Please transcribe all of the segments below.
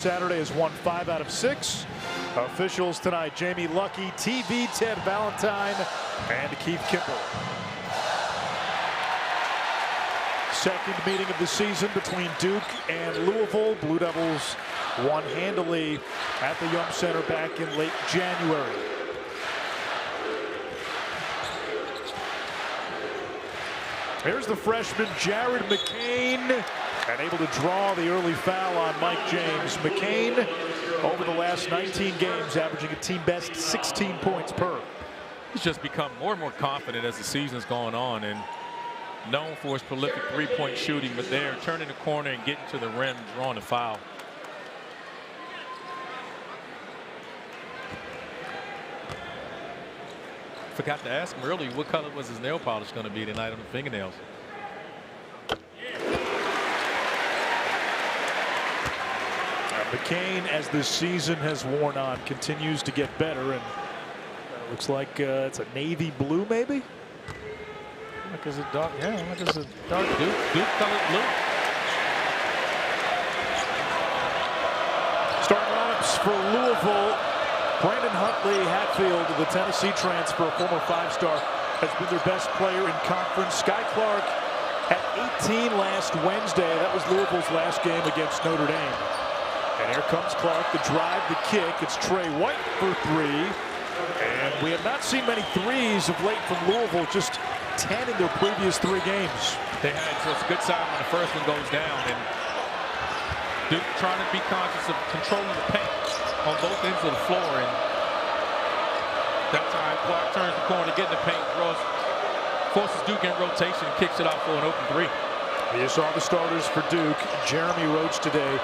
Saturday has won 5 out of 6. Officials tonight: Jamie Lucky, TV Ted Valentine, and Keith Kimball. Second meeting of the season between Duke and Louisville. Blue Devils won handily at the Yum Center back in late January. Here's the freshman Jared McCain, and able to draw the early foul on Mike James. McCain, over the last 19 games, averaging a team best 16 points per. He's just become more and more confident as the season's gone on, and known for his prolific three-point shooting, but there, turning the corner and getting to the rim, drawing the foul. Forgot to ask him earlier what color was his nail polish going to be tonight on the fingernails. McCain, as this season has worn on, continues to get better, and looks like it's a navy blue, maybe. Like it's a dark, yeah, like it's a dark Duke colored blue. Starting lineups for Louisville: Brandon Huntley-Hatfield, the Tennessee transfer, a former 5-star, has been their best player in conference. Sky Clark had 18 last Wednesday. That was Louisville's last game against Notre Dame. And here comes Clark, the drive, the kick. It's Tre White for 3. And we have not seen many threes of late from Louisville, just 10 in their previous 3 games. They had, so it's a good sign when the first one goes down. And Duke trying to be conscious of controlling the paint on both ends of the floor. And that time Clark turns the corner, getting the paint, forces Duke in rotation, and kicks it out for an open 3. You saw the starters for Duke. Jeremy Roach today,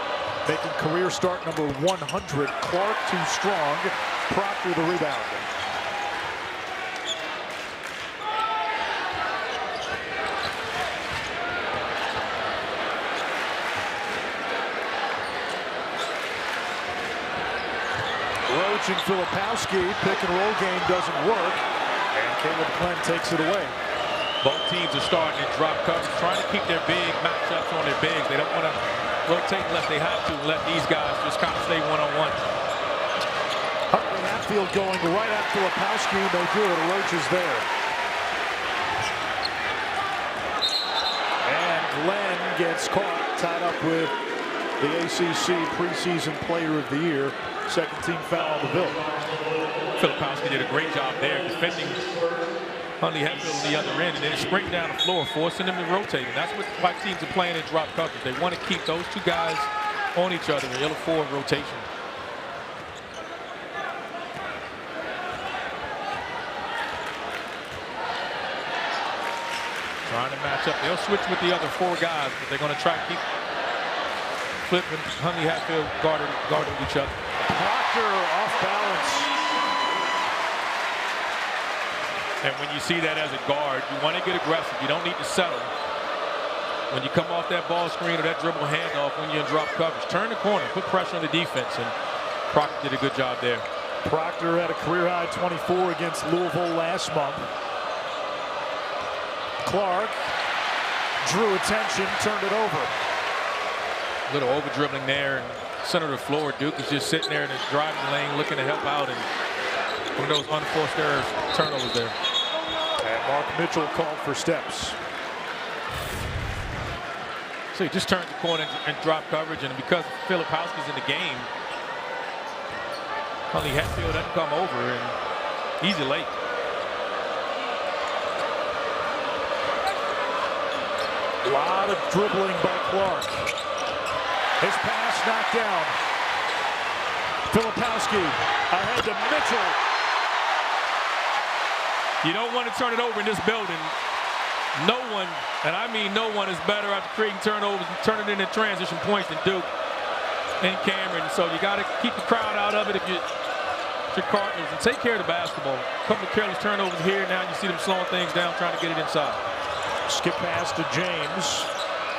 making career start number 100. Clark too strong. Proctor the rebound. Roach and Filipowski. Pick and roll game doesn't work, and Caleb Glenn takes it away. Both teams are starting in drop coverage, trying to keep their big matchups on their bigs. They don't want to rotate unless they have to, and let these guys just kind of stay one-on-one. Huntley-Hatfield going right at Filipowski. No good. Roach is there. And Glenn gets caught, tied up with the ACC preseason player of the year. Second team foul on the bill. Filipowski did a great job there defending Huntley-Hatfield on the other end, and then sprinting down the floor, forcing them to rotate. And that's what white teams are playing in drop coverage. They want to keep those two guys on each other in the forward rotation. Trying to match up. They'll switch with the other 4 guys, but they're going to try to keep flipping Huntley-Hatfield guarding each other. Proctor off balance. And when you see that as a guard, you want to get aggressive. You don't need to settle. When you come off that ball screen or that dribble handoff when you're in drop coverage, turn the corner, put pressure on the defense, and Proctor did a good job there. Proctor had a career-high 24 against Louisville last month. Clark drew attention, turned it over. A little over-dribbling there, and center of the floor. Duke is just sitting there in his driving lane looking to help out, and one of those unforced errors, turnovers there. And Mark Mitchell called for steps. So he just turned the corner and dropped coverage, and because Filipowski's in the game, Huntley-Hatfield doesn't come over, and easy late. A lot of dribbling by Clark. His pass knocked down. Filipowski ahead to Mitchell. You don't want to turn it over in this building. No one, and I mean no one, is better at creating turnovers and turning it into transition points than Duke and Cameron. So you got to keep the crowd out of it if you're Cardinals, and take care of the basketball. A couple of careless turnovers here. Now you see them slowing things down, trying to get it inside. Skip pass to James.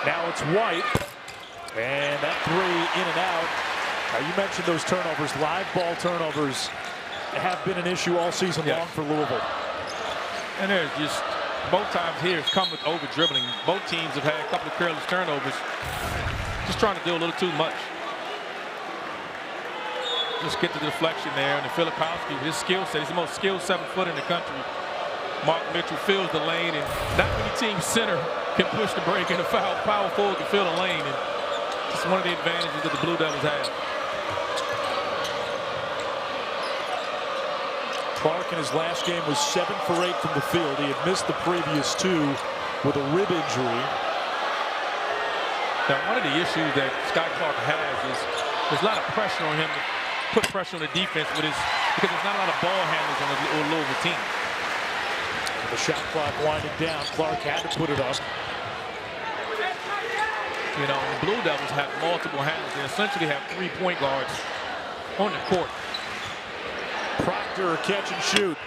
Now it's White. And that 3 in and out. You mentioned those turnovers. Live ball turnovers have been an issue all season long for Louisville. And there's just both times here it's come with over dribbling. Both teams have had a couple of careless turnovers. Just trying to do a little too much. just get the deflection there. And the Filipowski, his skill set, he's the most skilled 7-footer in the country. Mark Mitchell fills the lane, and not many teams center can push the break, and the power forward can fill the lane. And it's one of the advantages that the Blue Devils have. Clark in his last game was 7 for 8 from the field. He had missed the previous 2 with a rib injury. Now, one of the issues that Sky Clark has is there's a lot of pressure on him to put pressure on the defense because there's not a lot of ball handlers on the Louisville team. The shot clock winding down. Clark had to put it up. You know, the Blue Devils have multiple handlers. They essentially have 3 point guards on the court. Proctor, catch and shoot.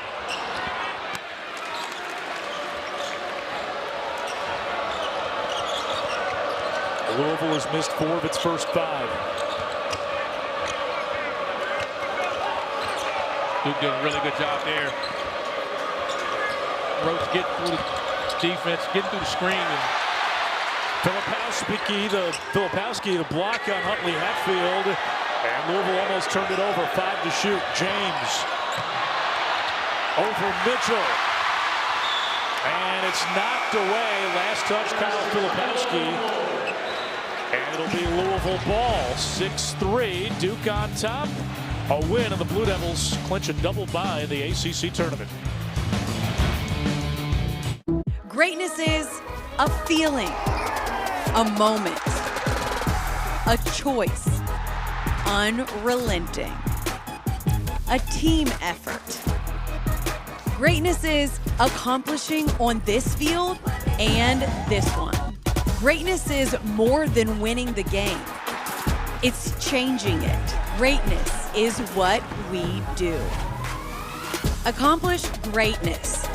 Louisville has missed 4 of its first 5. Duke doing a really good job there. Roach getting through the defense, getting through the screen. And Filipowski, the block on Huntley-Hatfield. And Louisville almost turned it over. 5 to shoot. James over Mitchell. And it's knocked away. Last touch, Kyle Filipowski. And it'll be Louisville ball. 6-3. Duke on top. A win, and the Blue Devils clinch a double bye in the ACC tournament. Greatness is a feeling, a moment, a choice, unrelenting, a team effort. Greatness is accomplishing on this field and this one. Greatness is more than winning the game. It's changing it. Greatness is what we do. Accomplish greatness.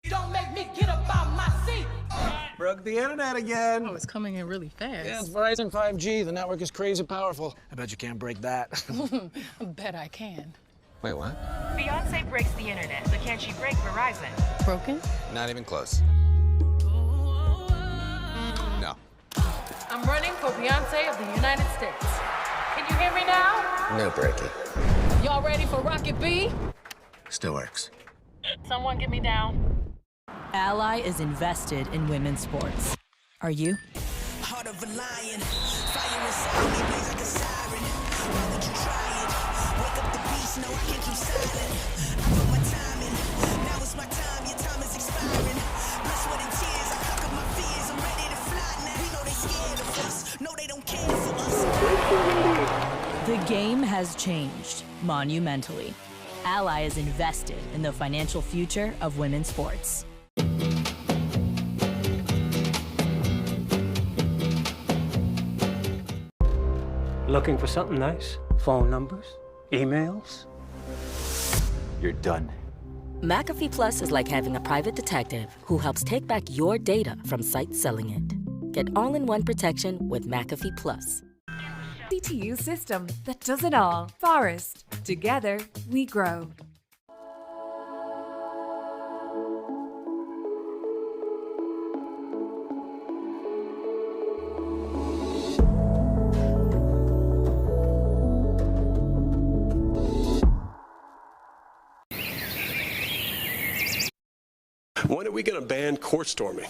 Don't make me get up out my seat. Broke the internet again. Oh, it's coming in really fast. Yeah, it's Verizon 5G. The network is crazy powerful. I bet you can't break that. I bet I can. Wait, what? Beyonce breaks the internet, but can she break Verizon? Broken? Not even close. No. I'm running for Beyonce of the United States. Can you hear me now? No breaking. Y'all ready for Rocket B? Still works. Someone get me down. Ally is invested in women's sports. Are you? Heart of a lion, fire inside me blaze like a siren. Why would you try it? Wake up the beast, no, I can't keep silent. I put my time in, now it's my time, your time is expiring. Blood, sweat, and tears, I conquer my fears, I'm ready to fly now. We know they scared of us, no, they don't care for us. The game has changed monumentally. Ally is invested in the financial future of women's sports. Looking for something nice? Phone numbers? Emails? You're done. McAfee Plus is like having a private detective who helps take back your data from sites selling it. Get all-in-one protection with McAfee Plus. CTU system that does it all. Forest. Together, we grow. When are we going to ban court storming?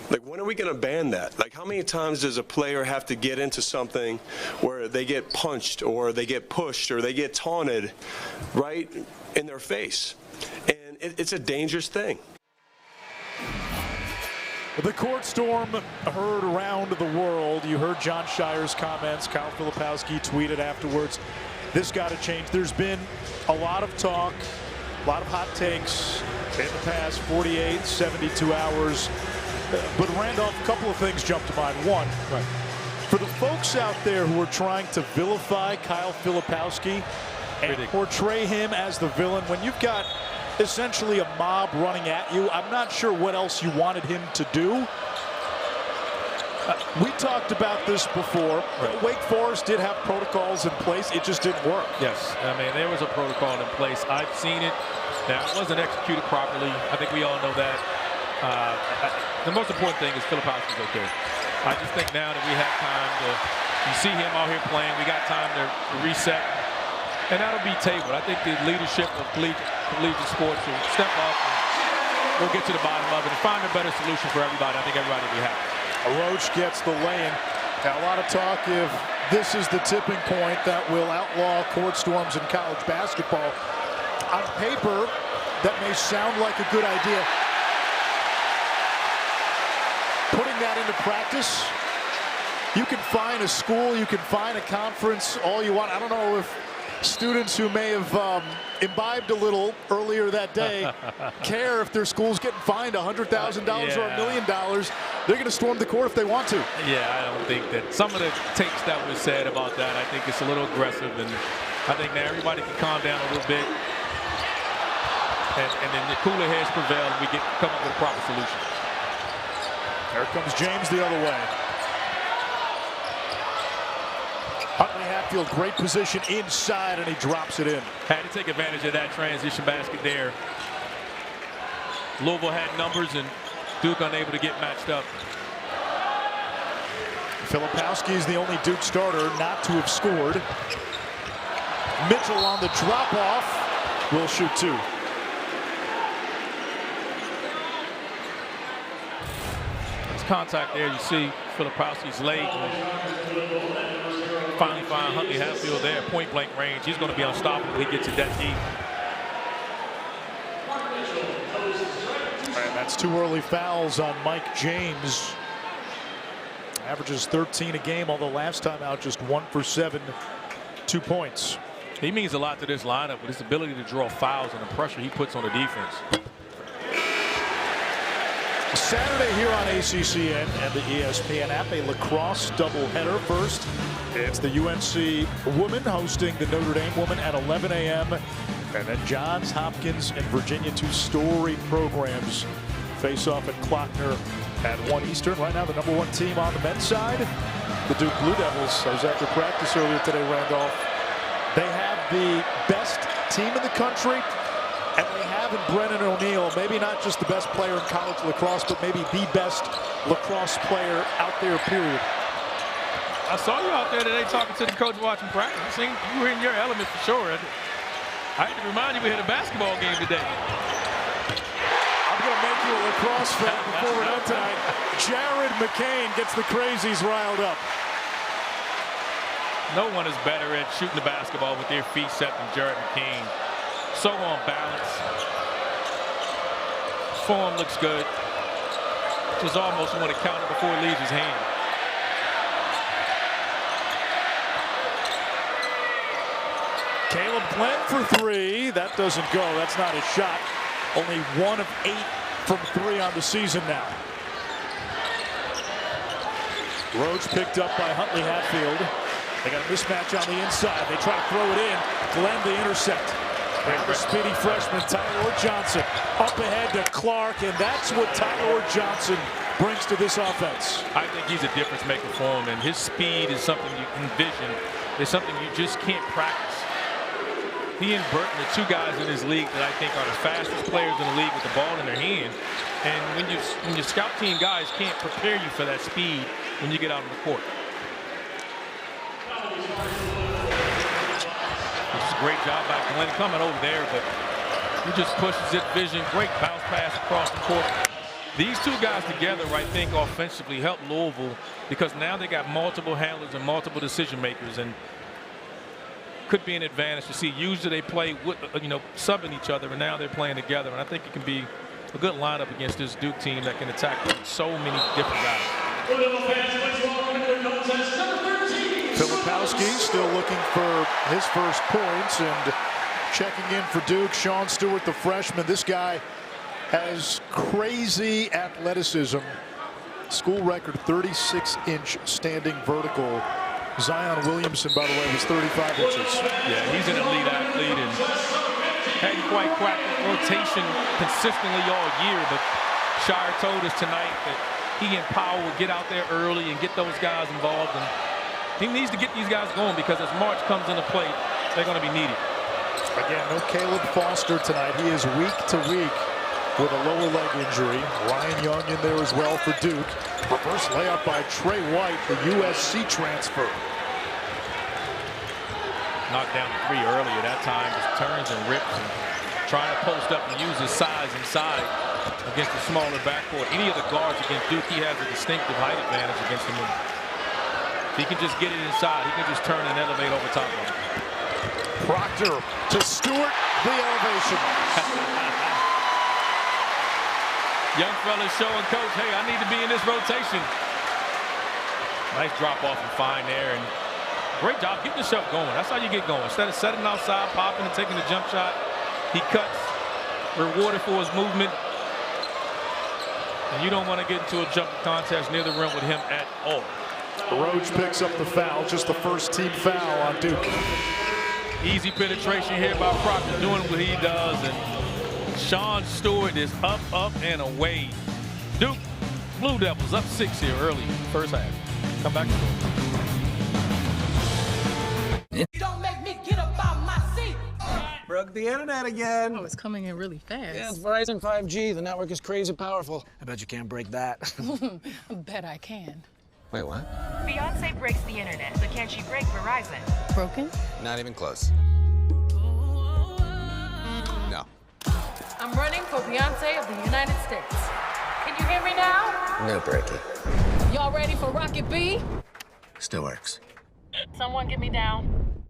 Like, when are we going to ban that? Like, how many times does a player have to get into something where they get punched or they get pushed or they get taunted right in their face? And it's a dangerous thing. The court storm heard around the world. You heard John Shire's comments. Kyle Filipowski tweeted afterwards, this got to change. There's been a lot of talk, a lot of hot takes in the past 48, 72 hours. But Randolph, a couple of things jump to mind. One, for the folks out there who are trying to vilify Kyle Filipowski and portray him as the villain, when you've got essentially a mob running at you, I'm not sure what else you wanted him to do. We talked about this before. Wake Forest did have protocols in place. It just didn't work. Yes, I mean, there was a protocol in place. I've seen it. Now, it wasn't executed properly. I think we all know that. The most important thing is Filipowski's okay. I just think now that we have time to You see him out here playing. We got time to reset. And that'll be tabled. I think the leadership of collegiate sports will step up and we'll get to the bottom of it and find a better solution for everybody. I think everybody will be happy. Roach gets the lay-in. Now, a lot of talk if this is the tipping point that will outlaw court storms in college basketball. On paper, that may sound like a good idea. Putting that into practice, you can find a school, you can find a conference, all you want. I don't know if students who may have imbibed a little earlier that day care if their school's getting fined $100,000 or $1 million. They're going to storm the court if they want to. Yeah, I don't think that some of the takes that was said about that, I think it's a little aggressive, and I think now everybody can calm down a little bit, and then the cooler heads prevail, and we come up with a proper solution. Here comes James the other way. Huntley-Hatfield, great position inside, and he drops it in. Had to take advantage of that transition basket there. Louisville had numbers, and Duke unable to get matched up. Filipowski is the only Duke starter not to have scored. Mitchell on the drop-off will shoot two. There's contact there. You see Filipowski's late. Finally find Huntley-Hatfield there, point-blank range. He's going to be unstoppable. He gets it that deep. And that's 2 early fouls on Mike James. Averages 13 a game, although last time out just 1 for 7, 2 points. He means a lot to this lineup with his ability to draw fouls and the pressure he puts on the defense. Saturday here on ACCN and the ESPN app, a lacrosse doubleheader. First, it's the UNC women hosting the Notre Dame women at 11 a.m. And then Johns Hopkins and Virginia, 2 storied programs, face off at Klockner at 1 Eastern. Right now, the #1 team on the men's side, the Duke Blue Devils. I was after practice earlier today, Randolph. They have the best team in the country, and they have in Brennan O'Neill, maybe not just the best player in college lacrosse, but maybe the best lacrosse player out there, period. I saw you out there today talking to the coach watching practice. I think you were in your element for sure. I had to remind you we had a basketball game today. I'm going to make you a lacrosse fan before we're done tonight. Jared McCain gets the crazies riled up. No one is better at shooting the basketball with their feet set than Jared McCain. So on balance. Form looks good. Just almost want to count it before it leaves his hand. Caleb Glenn for 3. That doesn't go. That's not a shot. Only 1 of 8 from 3 on the season now. Roach picked up by Huntley-Hatfield. They got a mismatch on the inside. They try to throw it in. Glenn the intercept. And the speedy freshman, Tyler Johnson, up ahead to Clark, and that's what Tyler Johnson brings to this offense. I think he's a difference maker for him, and his speed is something you envision. It's something you just can't practice. He and Burton are 2 guys in this league that I think are the fastest players in the league with the ball in their hand. And when your scout team guys can't prepare you for that speed when you get out on the court. Great job by Glenn coming over there, but he just pushes it, vision, great bounce pass across the court. These 2 guys together, I think, offensively help Louisville because now they got multiple handlers and multiple decision makers, and could be an advantage to see. Usually they play with, subbing each other, and now they're playing together, and I think it can be a good lineup against this Duke team that can attack so many different guys. Filipowski still looking for his first points, and checking in for Duke, Sean Stewart, the freshman. This guy has crazy athleticism. School record 36-inch standing vertical. Zion Williamson, by the way, was 35 inches. Yeah, he's an elite athlete and hadn't quite cracked the rotation consistently all year, but Shire told us tonight that he and Powell will get out there early and get those guys involved, and he needs to get these guys going because as March comes into play, they're going to be needed. Again, no Caleb Foster tonight. He is week to week with a lower leg injury. Ryan Young in there as well for Duke. Reverse layup by Tre White, the USC transfer. knocked down the three earlier. That time just turns and rips and trying to post up and use his size inside against the smaller backcourt. Any of the guards against Duke, he has a distinctive height advantage against them. He can just get it inside. He can just turn and elevate over top of him. Proctor to Stewart, the elevation. Young fella's showing coach, hey, I need to be in this rotation. Nice drop off and fine there, and great job getting the shot going. That's how you get going. Instead of setting outside, popping and taking the jump shot, he cuts, rewarded for his movement. And you don't want to get into a jump contest near the rim with him at all. Roach picks up the foul, just the first team foul on Duke. Easy penetration here by Proctor, doing what he does, and Sean Stewart is up, and away. Duke Blue Devils up 6 here early, first half. Come back. Don't make me get up out my seat. Broke the internet again. Oh, it's coming in really fast. Yeah, it's Verizon 5G. The network is crazy powerful. I bet you can't break that. I bet I can. Wait, what? Beyonce breaks the internet, but can she break Verizon? Broken? Not even close. No. I'm running for Beyonce of the United States. Can you hear me now? No breaking. Y'all ready for Rocket B? Still works. Someone get me down.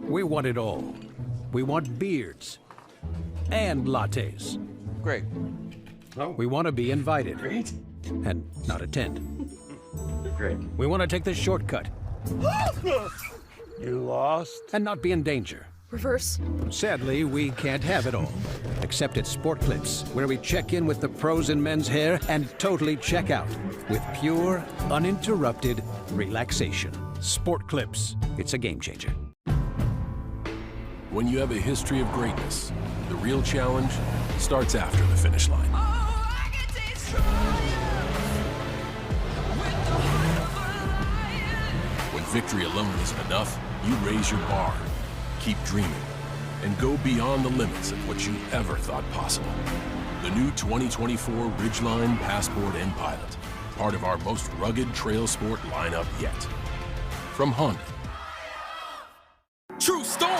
We want it all. We want beards and lattes. Great. We want to be invited. Great. And not attend. Great. We want to take the shortcut. You lost? And not be in danger. Reverse. Sadly, we can't have it all. Except at Sport Clips, where we check in with the pros in men's hair and totally check out with pure, uninterrupted relaxation. Sport Clips. It's a game changer. When you have a history of greatness, the real challenge starts after the finish line. When victory alone isn't enough, you raise your bar, keep dreaming, and go beyond the limits of what you ever thought possible. The new 2024 Ridgeline, Passport, and Pilot, part of our most rugged trail sport lineup yet. From Honda. True story.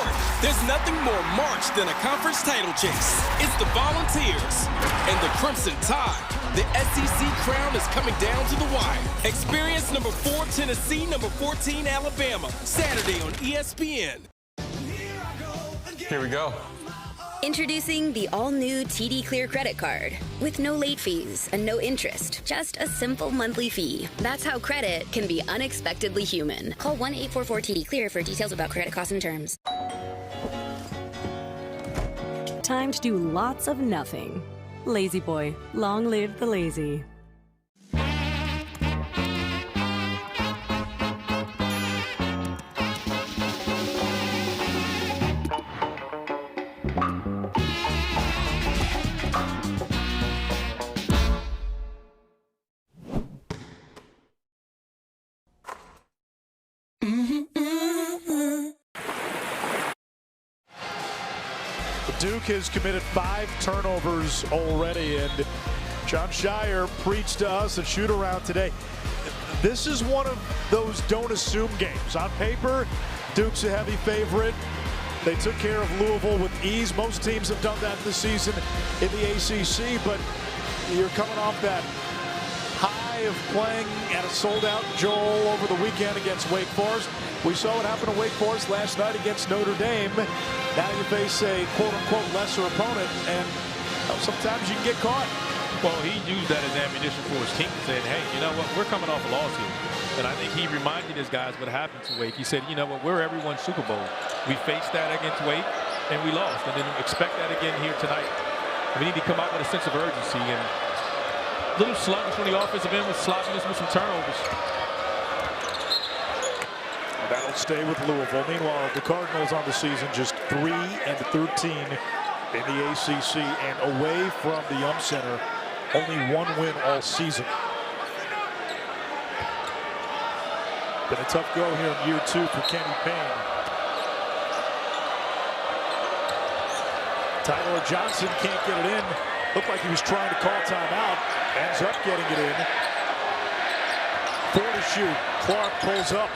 There's nothing more March than a conference title chase. It's the Volunteers and the Crimson Tide. The SEC crown is coming down to the wire. Experience number 4 Tennessee, number 14 Alabama. Saturday on ESPN. Here we go. Introducing the all-new TD Clear credit card. With no late fees and no interest, just a simple monthly fee. That's how credit can be unexpectedly human. Call 1-844-TD-CLEAR for details about credit costs and terms. Time to do lots of nothing. Lazy boy, long live the lazy. Duke has committed 5 turnovers already, and John Shire preached to us at shoot-around today. This is one of those don't assume games. On paper, Duke's a heavy favorite. They took care of Louisville with ease. Most teams have done that this season in the ACC, but you're coming off that high of playing at a sold-out Joel over the weekend against Wake Forest. We saw what happened to Wake Forest last night against Notre Dame. Now you face a quote-unquote lesser opponent, and sometimes you can get caught. Well, he used that as ammunition for his team, saying, hey, you know what, we're coming off a loss here. And I think he reminded his guys what happened to Wake. He said, you know what, we're everyone's Super Bowl. We faced that against Wake, and we lost. And then expect that again here tonight. We need to come out with a sense of urgency. And a little sluggish on the offensive end with sloppiness with some turnovers. That'll stay with Louisville. Meanwhile, the Cardinals on the season just 3-13 in the ACC, and away from the Yum Center, only 1 win all season. Been a tough go here in year 2 for Kenny Payne. Tyler Johnson can't get it in. Looked like he was trying to call timeout. Ends up getting it in. 4 to shoot. Clark pulls up.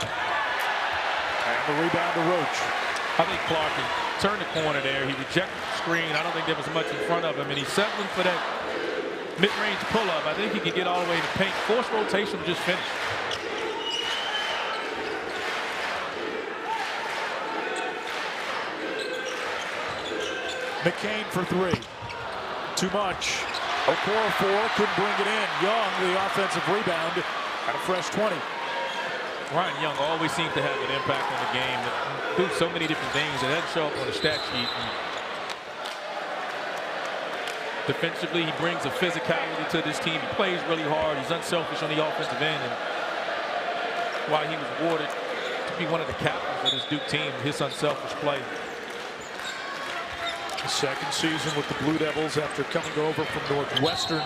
And the rebound to Roach. I think Clark can turn the corner there. He rejected the screen. I don't think there was much in front of him, and he's settling for that mid-range pull-up. I think he can get all the way to paint. Forced rotation just finished. McCain for three. Too much. Okorafor couldn't bring it in. Young, the offensive rebound, at a fresh 20. Ryan Young always seems to have an impact on the game. Do so many different things. It doesn't show up on the stat sheet. Defensively, he brings a physicality to this team. He plays really hard. He's unselfish on the offensive end. And why he was awarded to be one of the captains of this Duke team, his unselfish play. The second season with the Blue Devils after coming over from Northwestern.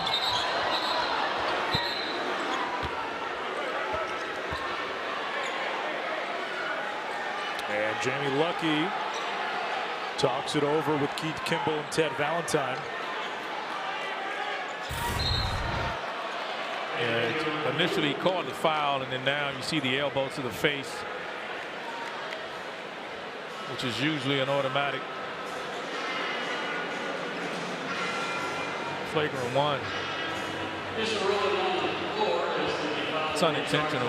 And Jamie Luckey talks it over with Keith Kimball and Ted Valentine. And initially he called the foul, and then now you see the elbow to the face, which is usually an automatic. Flagrant one. It's unintentional.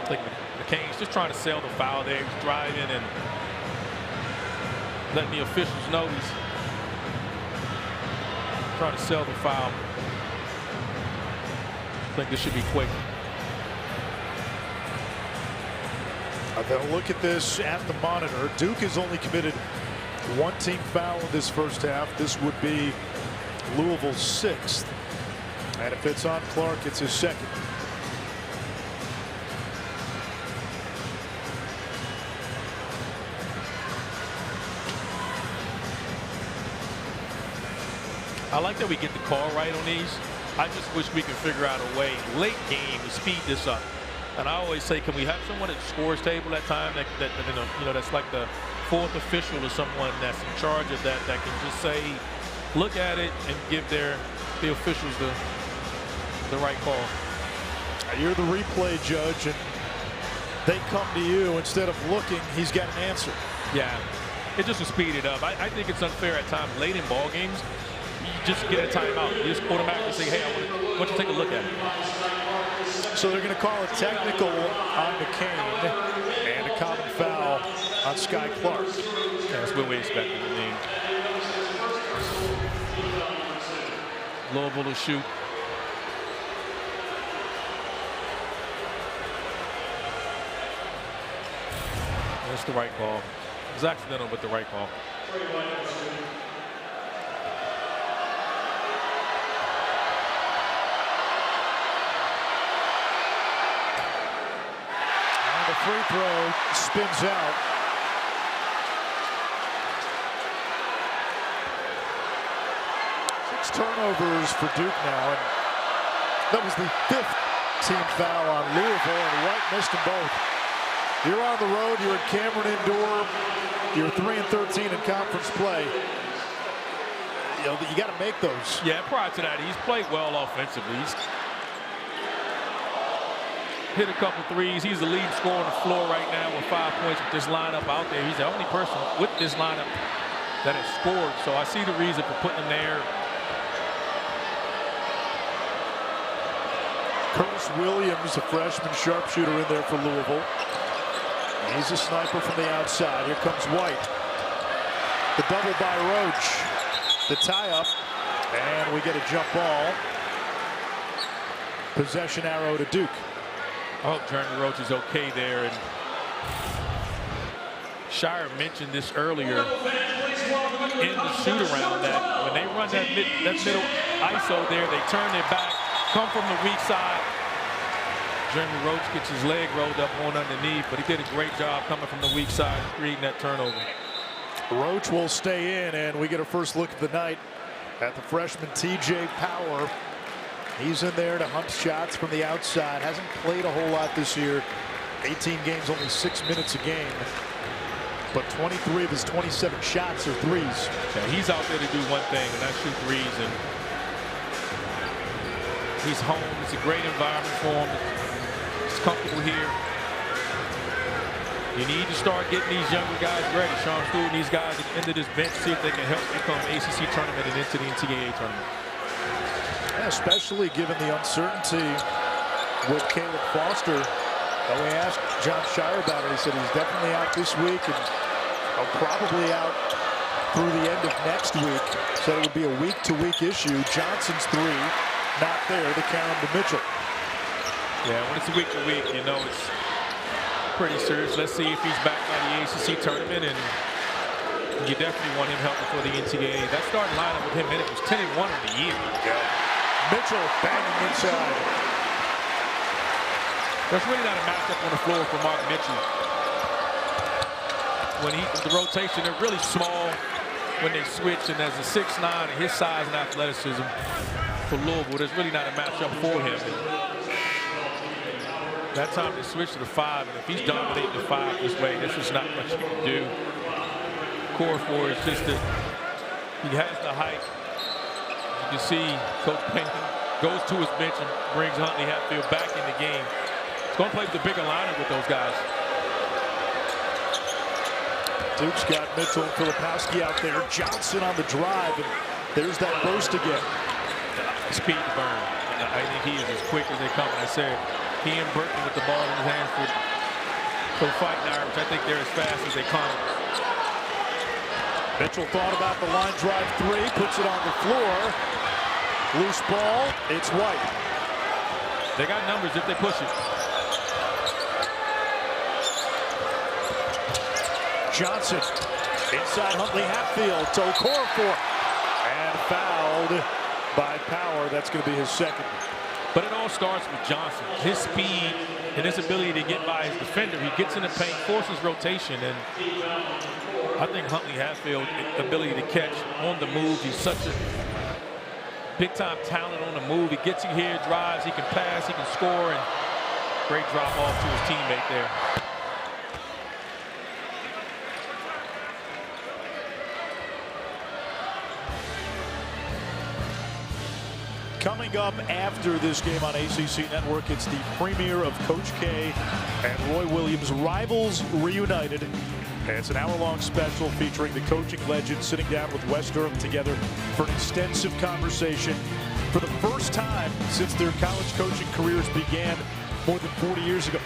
I think McCain's just trying to sell the foul there. He's driving and letting the officials know he's trying to sell the foul. I think this should be quick. They'll look at this at the monitor. Duke has only committed one team foul in this first half. This would be Louisville's 6th. And if it's on Clark, it's his 2nd. I like that we get the call right on these. I just wish we could figure out a way late game to speed this up. And I always say, can we have someone at the scores table at time that that's like the 4th official or someone that's in charge of that can just say, look at it and give the officials the right call. You're the replay judge, and they come to you instead of looking. He's got an answer. Yeah, it just will speed it up. I think it's unfair at times late in ball games. You just get a timeout. You just automatically say, hey, I want you to take a look at it. So they're going to call a technical on McCain and a common foul on Sky Clark. That's what we expected. Louisville to shoot. That's the right call. It was accidental, but the right call. Free throw spins out. Six turnovers for Duke now, and that was the 5th team foul on Louisville, and White missed them both. You're on the road, you're at Cameron Indoor, you're 3-13 in conference play. You got to make those. Yeah, prior to that, he's played well offensively. He's hit a couple threes. He's the lead scorer on the floor right now with 5 points with this lineup out there. He's the only person with this lineup that has scored. So I see the reason for putting him there. Curtis Williams, a freshman sharpshooter in there for Louisville. He's a sniper from the outside. Here comes White. The double by Roach. The tie-up. And we get a jump ball. Possession arrow to Duke. I hope Jeremy Roach is okay there. And Shire mentioned this earlier in the shoot-around that when they run that middle ISO there, they turn their back, come from the weak side. Jeremy Roach gets his leg rolled up on underneath, but he did a great job coming from the weak side, creating that turnover. Roach will stay in, and we get a first look of the night at the freshman TJ Power. He's in there to hunt shots from the outside. Hasn't played a whole lot this year. 18 games, only 6 minutes a game. But 23 of his 27 shots are threes. Yeah, he's out there to do one thing, and that's shoot threes. And he's home. It's a great environment for him. His comfortable here. You need to start getting these younger guys ready. Sean Stewart and these guys at the end of this bench, see if they can help become ACC tournament and into the NCAA tournament. Yeah, especially given the uncertainty with Caleb Foster. When we asked John Shire about it, he said he's definitely out this week and probably out through the end of next week. Said it would be a week-to-week issue. Johnson's 3, not there to count him to Mitchell. Yeah, when it's a week-to-week, you know it's pretty serious. Let's see if he's back by the ACC tournament, and you definitely want him helping for the NCAA. That starting lineup with him in it was 10-1 in the year. Yeah. Mitchell banging inside. There's really not a matchup on the floor for Mark Mitchell. When the rotation, they're really small when they switch, and as a 6'9", and his size and athleticism for Louisville, there's really not a matchup for him. That time they switch to the 5, and if he's dominating the 5 this way, there's just not much you can do. Core 4 is just that he has the height. You can see Coach Payton goes to his bench and brings Huntley-Hatfield back in the game. He's going to play with the bigger lineup with those guys. Duke's got Mitchell and Filipowski out there. Johnson on the drive, and there's that burst again. Speed burn. I think he is as quick as they come. And I said, he and Burton with the ball in his hands for the fighting Irish. I think they're as fast as they come. Mitchell thought about the line drive 3, puts it on the floor. Loose ball, it's White. They got numbers if they push it. Johnson inside Huntley-Hatfield to Okorafor, and fouled by Power. That's going to be his second. But it all starts with Johnson. His speed and his ability to get by his defender. He gets in the paint, forces rotation, and I think Huntley-Hatfield's ability to catch on the move. He's such a big-time talent on the move. He gets you here, drives, he can pass, he can score, and great drop off to his teammate there. Coming up after this game on ACC Network, it's the premiere of Coach K and Roy Williams, Rivals Reunited. And it's an hour-long special featuring the coaching legends sitting down with Wes Durham together for an extensive conversation. For the first time since their college coaching careers began more than 40 years ago.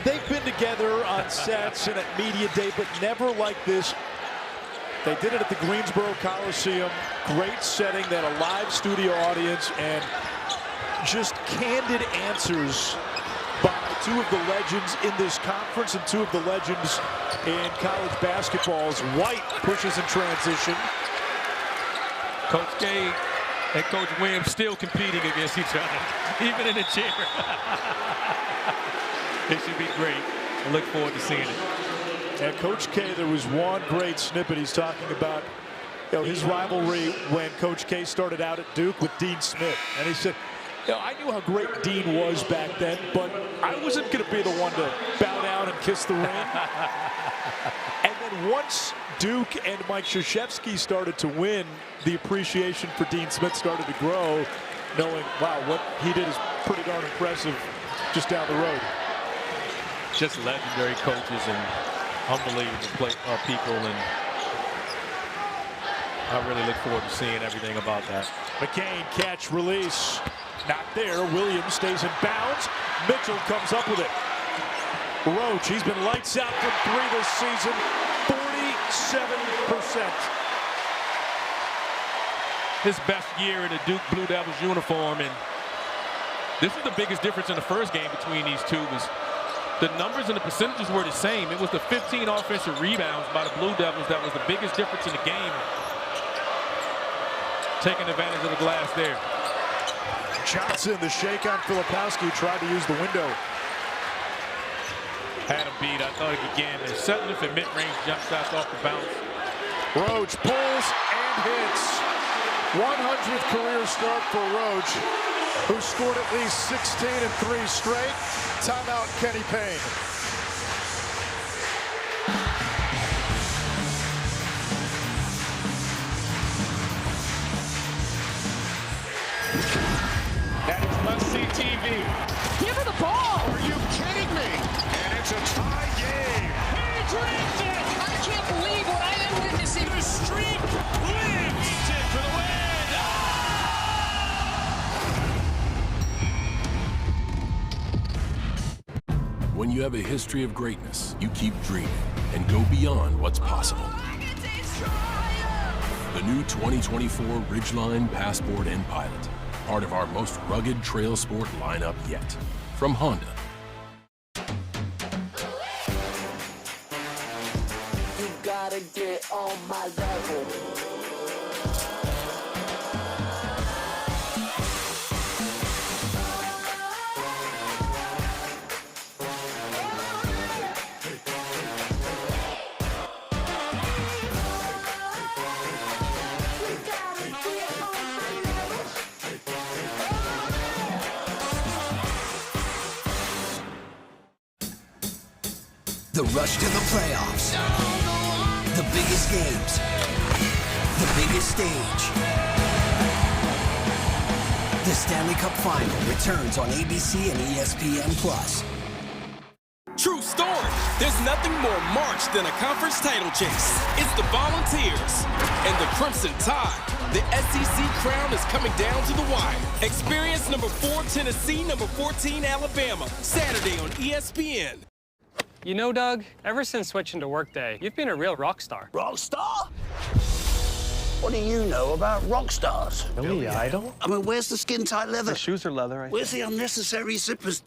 They've been together on sets and at Media Day, but never like this. They did it at the Greensboro Coliseum. Great setting. They had a live studio audience and just candid answers by two of the legends in this conference and two of the legends in college basketball's White pushes in transition. Coach K and Coach Williams still competing against each other, even in the chair. It should be great. I look forward to seeing it. And Coach K, there was one great snippet. He's talking about his rivalry when Coach K started out at Duke with Dean Smith. And he said, I knew how great Dean was back then, but I wasn't going to be the one to bow down and kiss the ring. And then once Duke and Mike Krzyzewski started to win, the appreciation for Dean Smith started to grow, knowing, wow, what he did is pretty darn impressive just down the road. Just legendary coaches and unbelievable people, and I really look forward to seeing everything about that. McCain catch, release, not there. Williams stays in bounds. Mitchell comes up with it. Roach, he's been lights out from 3 this season, 47%. His best year in the Duke Blue Devils uniform, and this is the biggest difference in the first game between these two. Was the numbers and the percentages were the same. It was the 15 offensive rebounds by the Blue Devils that was the biggest difference in the game. Taking advantage of the glass there. Johnson, the shake on Filipowski, tried to use the window. Had him beat. I thought he began there. Settling for mid-range jump shots off the bounce. Roach pulls and hits. 100th career start for Roach, who scored at least 16 and 3 straight. Timeout, Kenny Payne. That is must-see TV. Give her the ball. Are you kidding When you have a history of greatness, you keep dreaming and go beyond what's possible. The new 2024 Ridgeline Passport and Pilot, part of our most rugged trail sport lineup yet. From Honda. You gotta get on my level. The rush to the playoffs. The biggest games. The biggest stage. The Stanley Cup Final returns on ABC and ESPN+. True story. There's nothing more March than a conference title chase. It's the Volunteers and the Crimson Tide. The SEC crown is coming down to the wire. Experience number 4 Tennessee, number 14 Alabama. Saturday on ESPN. You know, Doug, ever since switching to Workday, you've been a real rock star. Rock star? What do you know about rock stars? Billy Idol? I mean, where's the skin-tight leather? The shoes are leather, Where's the unnecessary zippers?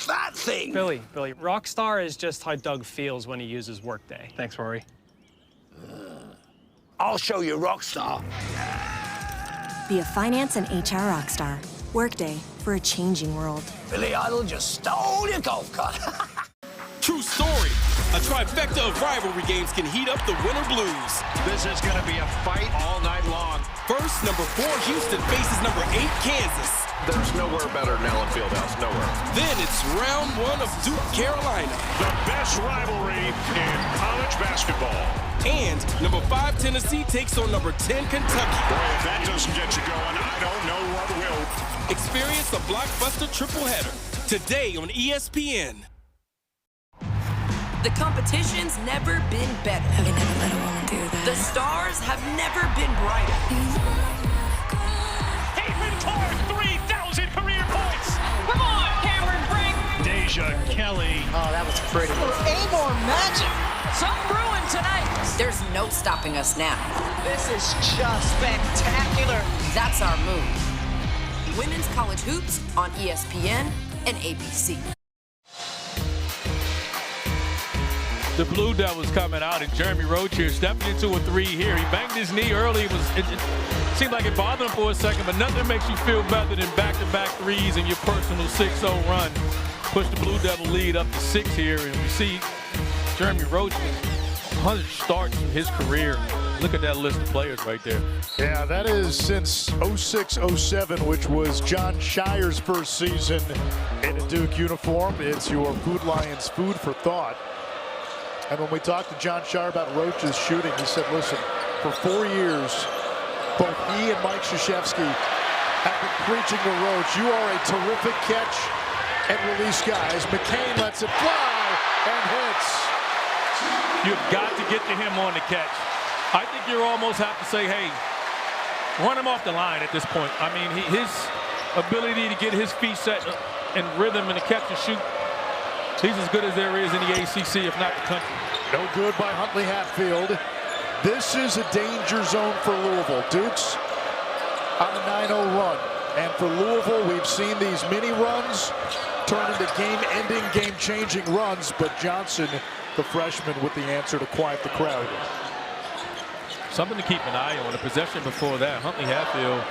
That thing! Billy, rock star is just how Doug feels when he uses Workday. Thanks, Rory. I'll show you rock star. Be a finance and HR rock star. Workday for a changing world. Billy Idol just stole your golf cart. True story. A trifecta of rivalry games can heat up the winter blues. This is going to be a fight all night long. First, number 4 Houston faces number 8 Kansas. There's nowhere better than Allen Fieldhouse, nowhere. Then it's round 1 of Duke, Carolina. The best rivalry in college basketball. And number 5 Tennessee takes on number 10 Kentucky. Boy, if that doesn't get you going, I don't know what will. Experience a blockbuster triple header today on ESPN. The competition's never been better. Have you never let a woman do that? The stars have never been brighter. Hayden Tour, 3,000 career points. Come on, Cameron Brink. Deja Kelly. Oh, that was pretty. Amor magic. Some brewing tonight. There's no stopping us now. This is just spectacular. That's our move. Women's college hoops on ESPN and ABC. The Blue Devils coming out, and Jeremy Roach here stepping into a 3 here. He banged his knee early. It seemed like it bothered him for a second, but nothing makes you feel better than back-to-back threes and your personal 6-0 run. Push the Blue Devil lead up to 6 here, and we see Jeremy Roach with 100 starts in his career. Look at that list of players right there. Yeah, that is since 06-07, which was John Shire's first season in a Duke uniform. It's your Food Lions food for thought. And when we talked to John Shire about Roach's shooting, he said, listen, for 4 years, both he and Mike Krzyzewski have been preaching to Roach, you are a terrific catch and release guy. As McCain lets it fly and hits. You've got to get to him on the catch. I think you almost have to say, hey, run him off the line at this point. I mean, his ability to get his feet set in rhythm and to catch and shoot, he's as good as there is in the ACC, if not the country. No good by Huntley-Hatfield. This is a danger zone for Louisville. Dukes on a 9-0 run. And for Louisville, we've seen these mini runs turn into game-ending, game-changing runs. But Johnson, the freshman, with the answer to quiet the crowd. Something to keep an eye on. The possession before that, Huntley-Hatfield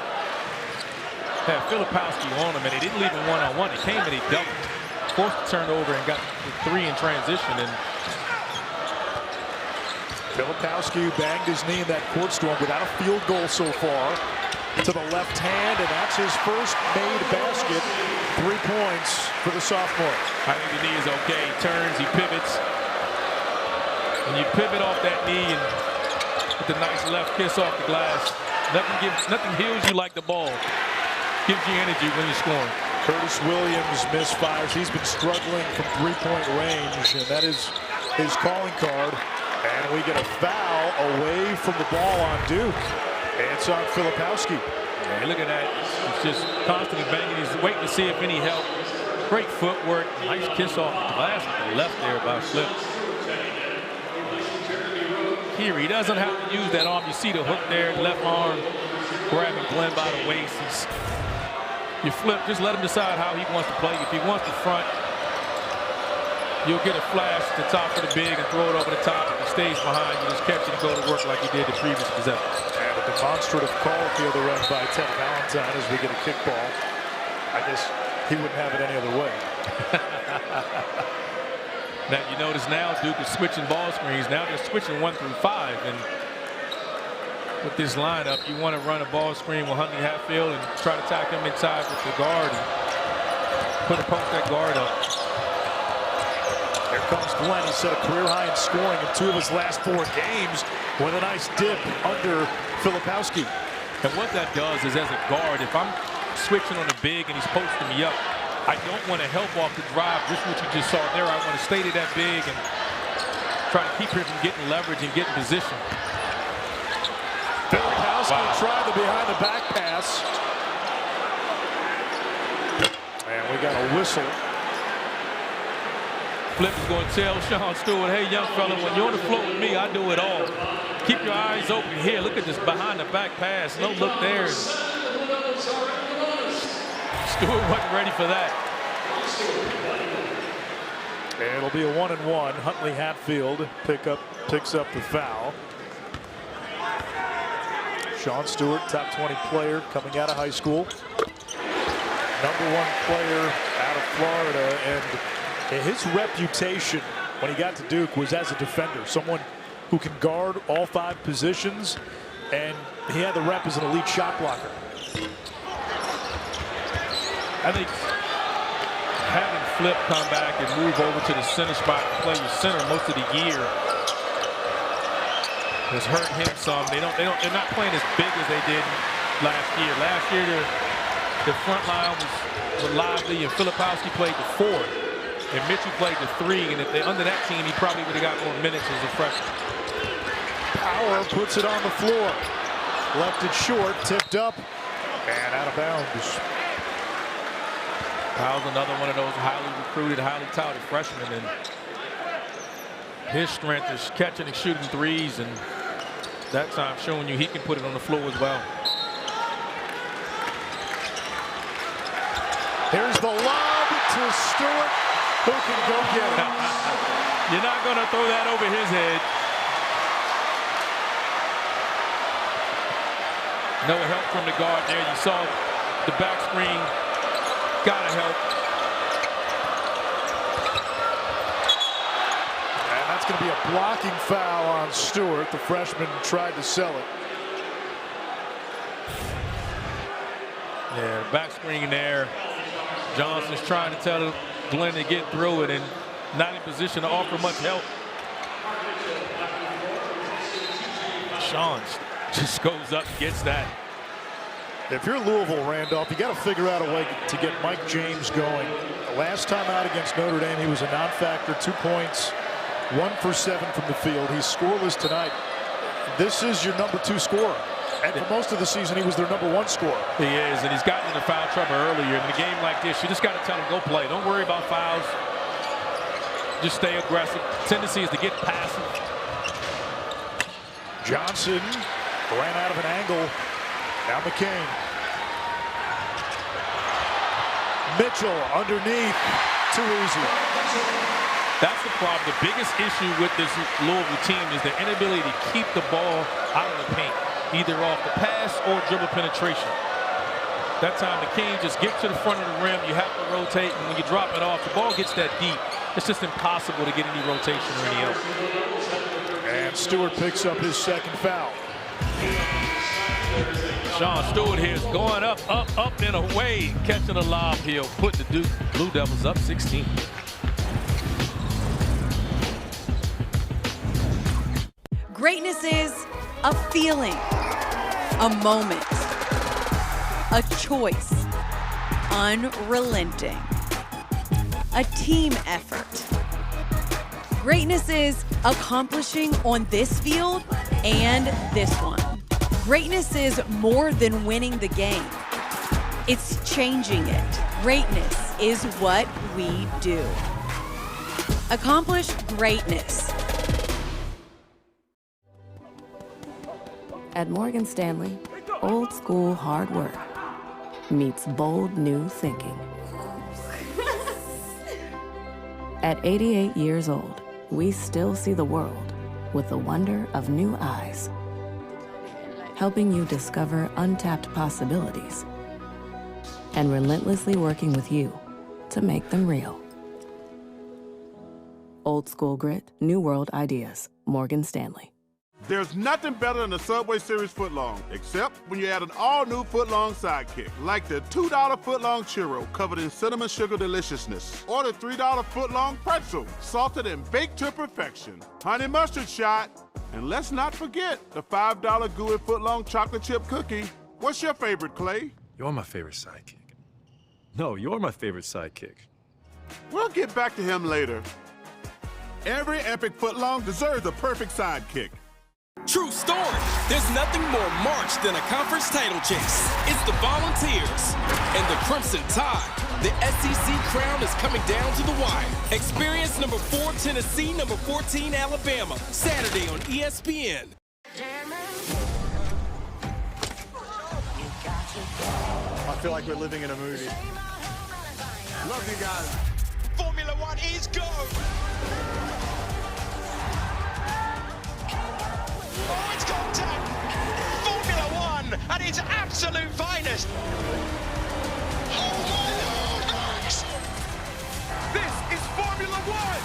had Filipowski on him, and he didn't leave him one-on-one. He came and he doubled. Forced the turnover and got the 3 in transition. And Filipowski banged his knee in that court storm without a field goal so far. To the left hand, and that's his first made basket. 3 points for the sophomore. I think the knee is okay. He turns, he pivots. And you pivot off that knee and with the nice left kiss off the glass. Nothing heals you like the ball. Gives you energy when you're scoring. Curtis Williams misfires. He's been struggling from 3-point range, and that is his calling card. And we get a foul away from the ball on Duke. It's on Filipowski. Yeah, look at that. He's just constantly banging. He's waiting to see if any help Great footwork. Nice kiss off the glass with the left there by Flip. Here, he doesn't have to use that arm. You see the hook there, left arm, grabbing Glenn by the waist. You flip, just let him decide how he wants to play. If he wants to front, you'll get a flash at the top of the big and throw it over the top. If he stays behind, you just catch it and go to work like he did the previous possession. And a demonstrative call field ref by Ted Valentine as we get a kickball. I guess he wouldn't have it any other way. Now you notice now Duke is switching ball screens. Now they're switching 1 through 5, and with this lineup, you want to run a ball screen with Huntley-Hatfield and try to tack him inside with the guard and post that guard up. Here comes Glenn. He set a career high in scoring in 2 of his last 4 games with a nice dip under Filipowski. And what that does is, as a guard, if I'm switching on the big and he's posting me up, I don't want to help off the drive, just what you just saw there. I want to stay to that big and try to keep him from getting leverage and getting position. Filipowski tried the behind the back pass. And we got a whistle. Flip is going to tell Sean Stewart, hey, young fella, when you're on the floor with me, I do it all. Keep your eyes open here. Look at this behind the back pass. No look there. Stewart wasn't ready for that. And it'll be a 1-and-1. Huntley-Hatfield picks up the foul. Sean Stewart, top 20 player coming out of high school. #1 player out of Florida, and his reputation when he got to Duke was as a defender, someone who can guard all 5 positions, and he had the rep as an elite shot blocker. I think having Flip come back and move over to the center spot and play your center most of the year has hurt him some. They're not playing as big as they did last year. Last year, the front line was lively, and Filipowski played the 4, and Mitchell played the 3. And if they're under that team, he probably would have got more minutes as a freshman. Power puts it on the floor. Left it short, tipped up, and out of bounds. Powell's another one of those highly recruited, highly touted freshmen, and his strength is catching and shooting threes, and that time showing you he can put it on the floor as well. Here's the lob to Stewart, who can go get it. You're not going to throw that over his head. No help from the guard there. You saw the back screen. Gotta help. And that's going to be a blocking foul on Stewart. The freshman tried to sell it. Yeah, back screen there. Johnson's trying to tell Glenn to get through it and not in position to offer much help. Sean just goes up and gets that. If you're Louisville, Randolph, you got to figure out a way to get Mike James going. The last time out against Notre Dame, he was a non-factor, 2 points, 1 for 7 from the field. He's scoreless tonight. This is your #2 scorer. And for most of the season, he was their #1 scorer. He is, and he's gotten into foul trouble earlier. In a game like this, you just got to tell him, go play. Don't worry about fouls. Just stay aggressive. Tendency is to get passive. Johnson ran out of an angle. Now McCain. Mitchell underneath. Too easy. That's the problem. The biggest issue with this Louisville team is the inability to keep the ball out of the paint, either off the pass or dribble penetration. That time McCain just gets to the front of the rim. You have to rotate, and when you drop it off, the ball gets that deep. It's just impossible to get any rotation or any help. And Stewart picks up his 2nd foul. Sean Stewart here is going up, and away, catching a lob here, putting the Duke Blue Devils up 16. Greatness is a feeling, a moment, a choice, unrelenting, a team effort. Greatness is accomplishing on this field and this one. Greatness is more than winning the game. It's changing it. Greatness is what we do. Accomplish greatness. At Morgan Stanley, old school hard work meets bold new thinking. At 88 years old, we still see the world with the wonder of new eyes, helping you discover untapped possibilities and relentlessly working with you to make them real. Old school grit, new world ideas. Morgan Stanley. There's nothing better than the Subway Series footlong, except when you add an all-new footlong sidekick, like the $2 footlong churro covered in cinnamon sugar deliciousness, or the $3 footlong pretzel, salted and baked to perfection, honey mustard shot, and let's not forget the $5 gooey footlong chocolate chip cookie. What's your favorite, Clay? You're my favorite sidekick. No, you're my favorite sidekick. We'll get back to him later. Every epic footlong deserves a perfect sidekick. True story. There's nothing more March than a conference title chase. It's the Volunteers and the Crimson Tide. The SEC crown is coming down to the wire. Experience number 4 Tennessee, number 14 Alabama. Saturday on ESPN. I feel like we're living in a movie. Love you guys. Formula One is go. Oh, it's contact! Formula One at its absolute finest! Oh my Lord, Max! This is Formula One!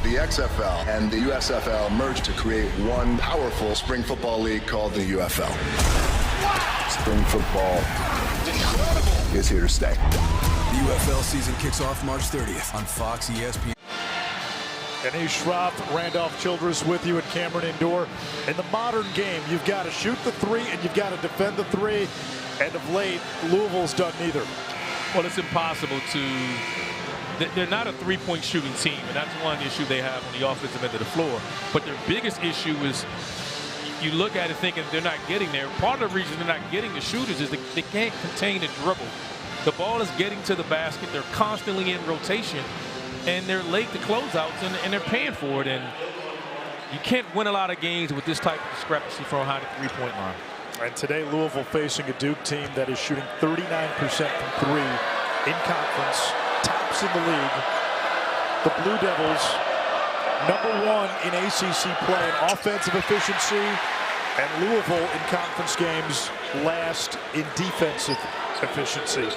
The XFL and the USFL merged to create one powerful spring football league called the UFL. Wow! Spring football is here to stay. The UFL season kicks off March 30th on Fox ESPN. Denise Schroff, Randolph Childress with you at Cameron Indoor. In the modern game, you've got to shoot the three and you've got to defend the three. And of late, Louisville's done neither. Well, it's impossible to. They're not a three-point shooting team, and that's one issue they have on the offensive end of the floor. But their biggest issue is you look at it thinking they're not getting there. Part of the reason they're not getting the shooters is they can't contain the dribble. The ball is getting to the basket. They're constantly in rotation. And they're late to closeouts, and they're paying for it. And you can't win a lot of games with this type of discrepancy from behind the three-point line. And today, Louisville facing a Duke team that is shooting 39% from three in conference, tops in the league. The Blue Devils, #1 in ACC play in offensive efficiency, and Louisville in conference games last in defensive efficiency.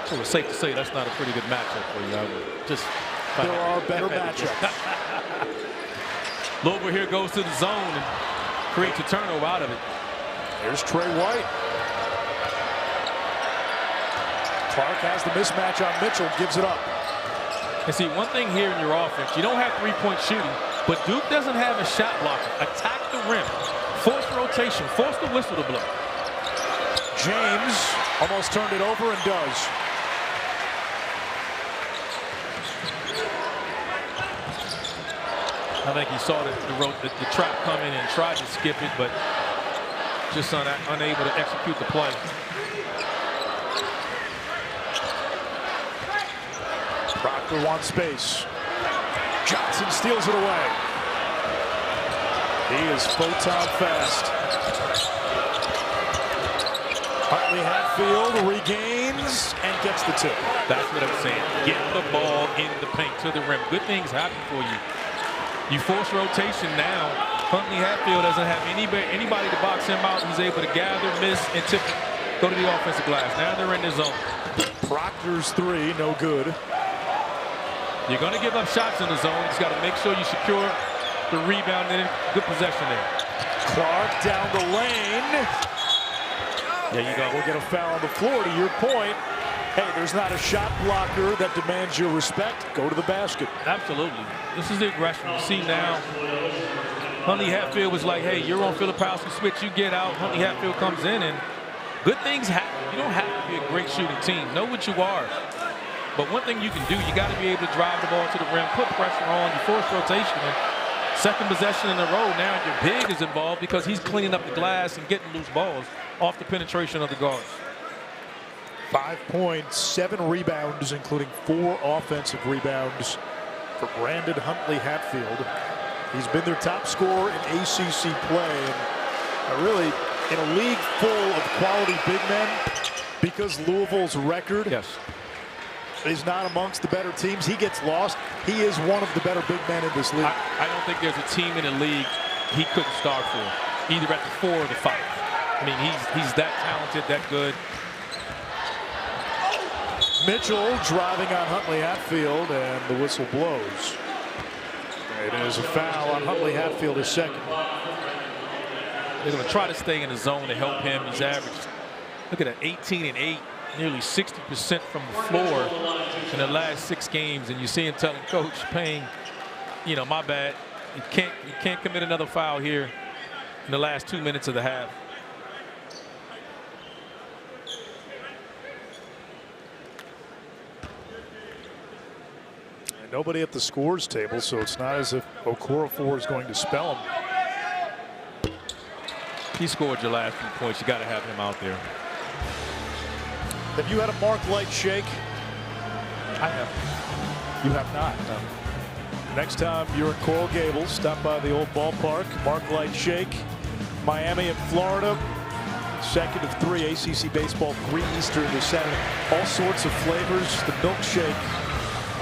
So it's safe to say that's not a pretty good matchup for you. I would just there are better matchups. Louisville here goes to the zone and creates a turnover out of it. There's Tre White. Clark has the mismatch on Mitchell, gives it up. And see, one thing here in your offense, you don't have three-point shooting, but Duke doesn't have a shot blocker. Attack the rim, force rotation, force the whistle to blow. James almost turned it over and does. I think he saw the trap coming and tried to skip it, but just unable to execute the play. Proctor wants space. Johnson steals it away. He is photon fast. Huntley-Hatfield regains and gets the tip. That's what I'm saying. Get the ball in the paint to the rim. Good things happen for you. You force rotation now. Huntley-Hatfield doesn't have anybody to box him out. He's able to gather, miss, and tip, go to the offensive glass. Now they're in the zone. Proctor's three, no good. You're going to give up shots in the zone. You just got to make sure you secure the rebound and good possession there. Clark down the lane. There you go. We'll get a foul on the floor. To your point, hey, there's not a shot blocker that demands your respect. Go to the basket. Absolutely. This is the aggression. You see now, Huntley-Hatfield was like, hey, you're on Filipowski switch. You get out. Huntley-Hatfield comes in, and good things happen. You don't have to be a great shooting team. Know what you are. But one thing you can do, you got to be able to drive the ball to the rim, put pressure on, you force rotation, and Second possession in a row. Now your big is involved because he's cleaning up the glass and getting loose balls off the penetration of the guards. 5 points, 7 rebounds, including 4 offensive rebounds for Brandon Huntley-Hatfield. He's been their top scorer in ACC play. And really, in a league full of quality big men, because Louisville's record is not amongst the better teams, he gets lost. He is one of the better big men in this league. I don't think there's a team in the league he couldn't start for, either at the 4 or the 5. I mean, he's that talented, that good. Mitchell driving on Huntley-Hatfield, and the whistle blows. It is a foul on Huntley-Hatfield, his second. They're going to try to stay in the zone to help him. He's averaged, look at that, 18 and 8, nearly 60% from the floor in the last 6 games. And you see him telling Coach Payne, you know, my bad. You can't commit another foul here in the last 2 minutes of the half. Nobody at the scores table, so it's not as if Okorafor is going to spell him. He scored your last few points. You got to have him out there. Have you had a Mark Light shake? I have. You have not. No. Next time you're in Coral Gables, stop by the old ballpark. Mark Light shake. Miami and Florida. Second of 3 ACC baseball, 3 Eastern this Saturday. All sorts of flavors. The milkshake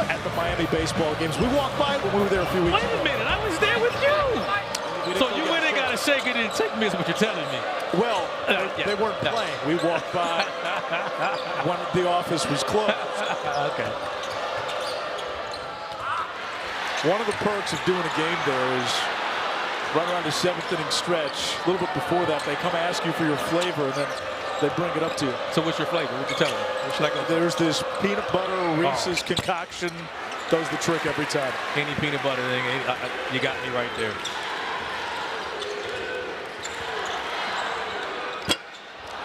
at the Miami baseball games. We walked by it when we were there a few weeks ago. Wait a minute, I was there with you. So you went and got a shake and didn't take me, is what you're telling me. Well, they weren't playing. We walked by when the office was closed. Okay. One of the perks of doing a game there is right around the 7th inning stretch. A little bit before that, they come ask you for your flavor, and then they bring it up to you. So what's your flavor? What you telling me? What should I go? There's this peanut butter Reese's concoction. Does the trick every time. Any peanut butter thing, you got me right there.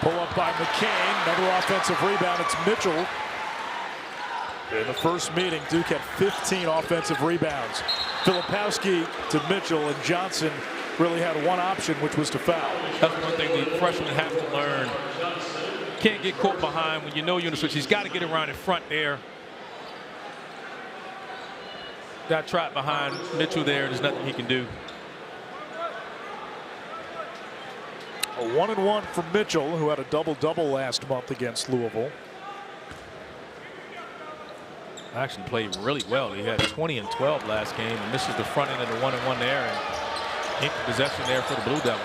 Pull up by McCain. Another offensive rebound. It's Mitchell. In the first meeting, Duke had 15 offensive rebounds. Filipowski to Mitchell, and Johnson really had one option, which was to foul. That's one thing the freshmen have to learn. Can't get caught behind when you know you're in the switch. He's got to get around in front there. Got trapped behind Mitchell there. There's nothing he can do. A 1-and-1 for Mitchell, who had a double-double last month against Louisville. Actually played really well. He had 20 and 12 last game, and misses the front end of the 1-and-1 there, and empty possession there for the Blue Devils.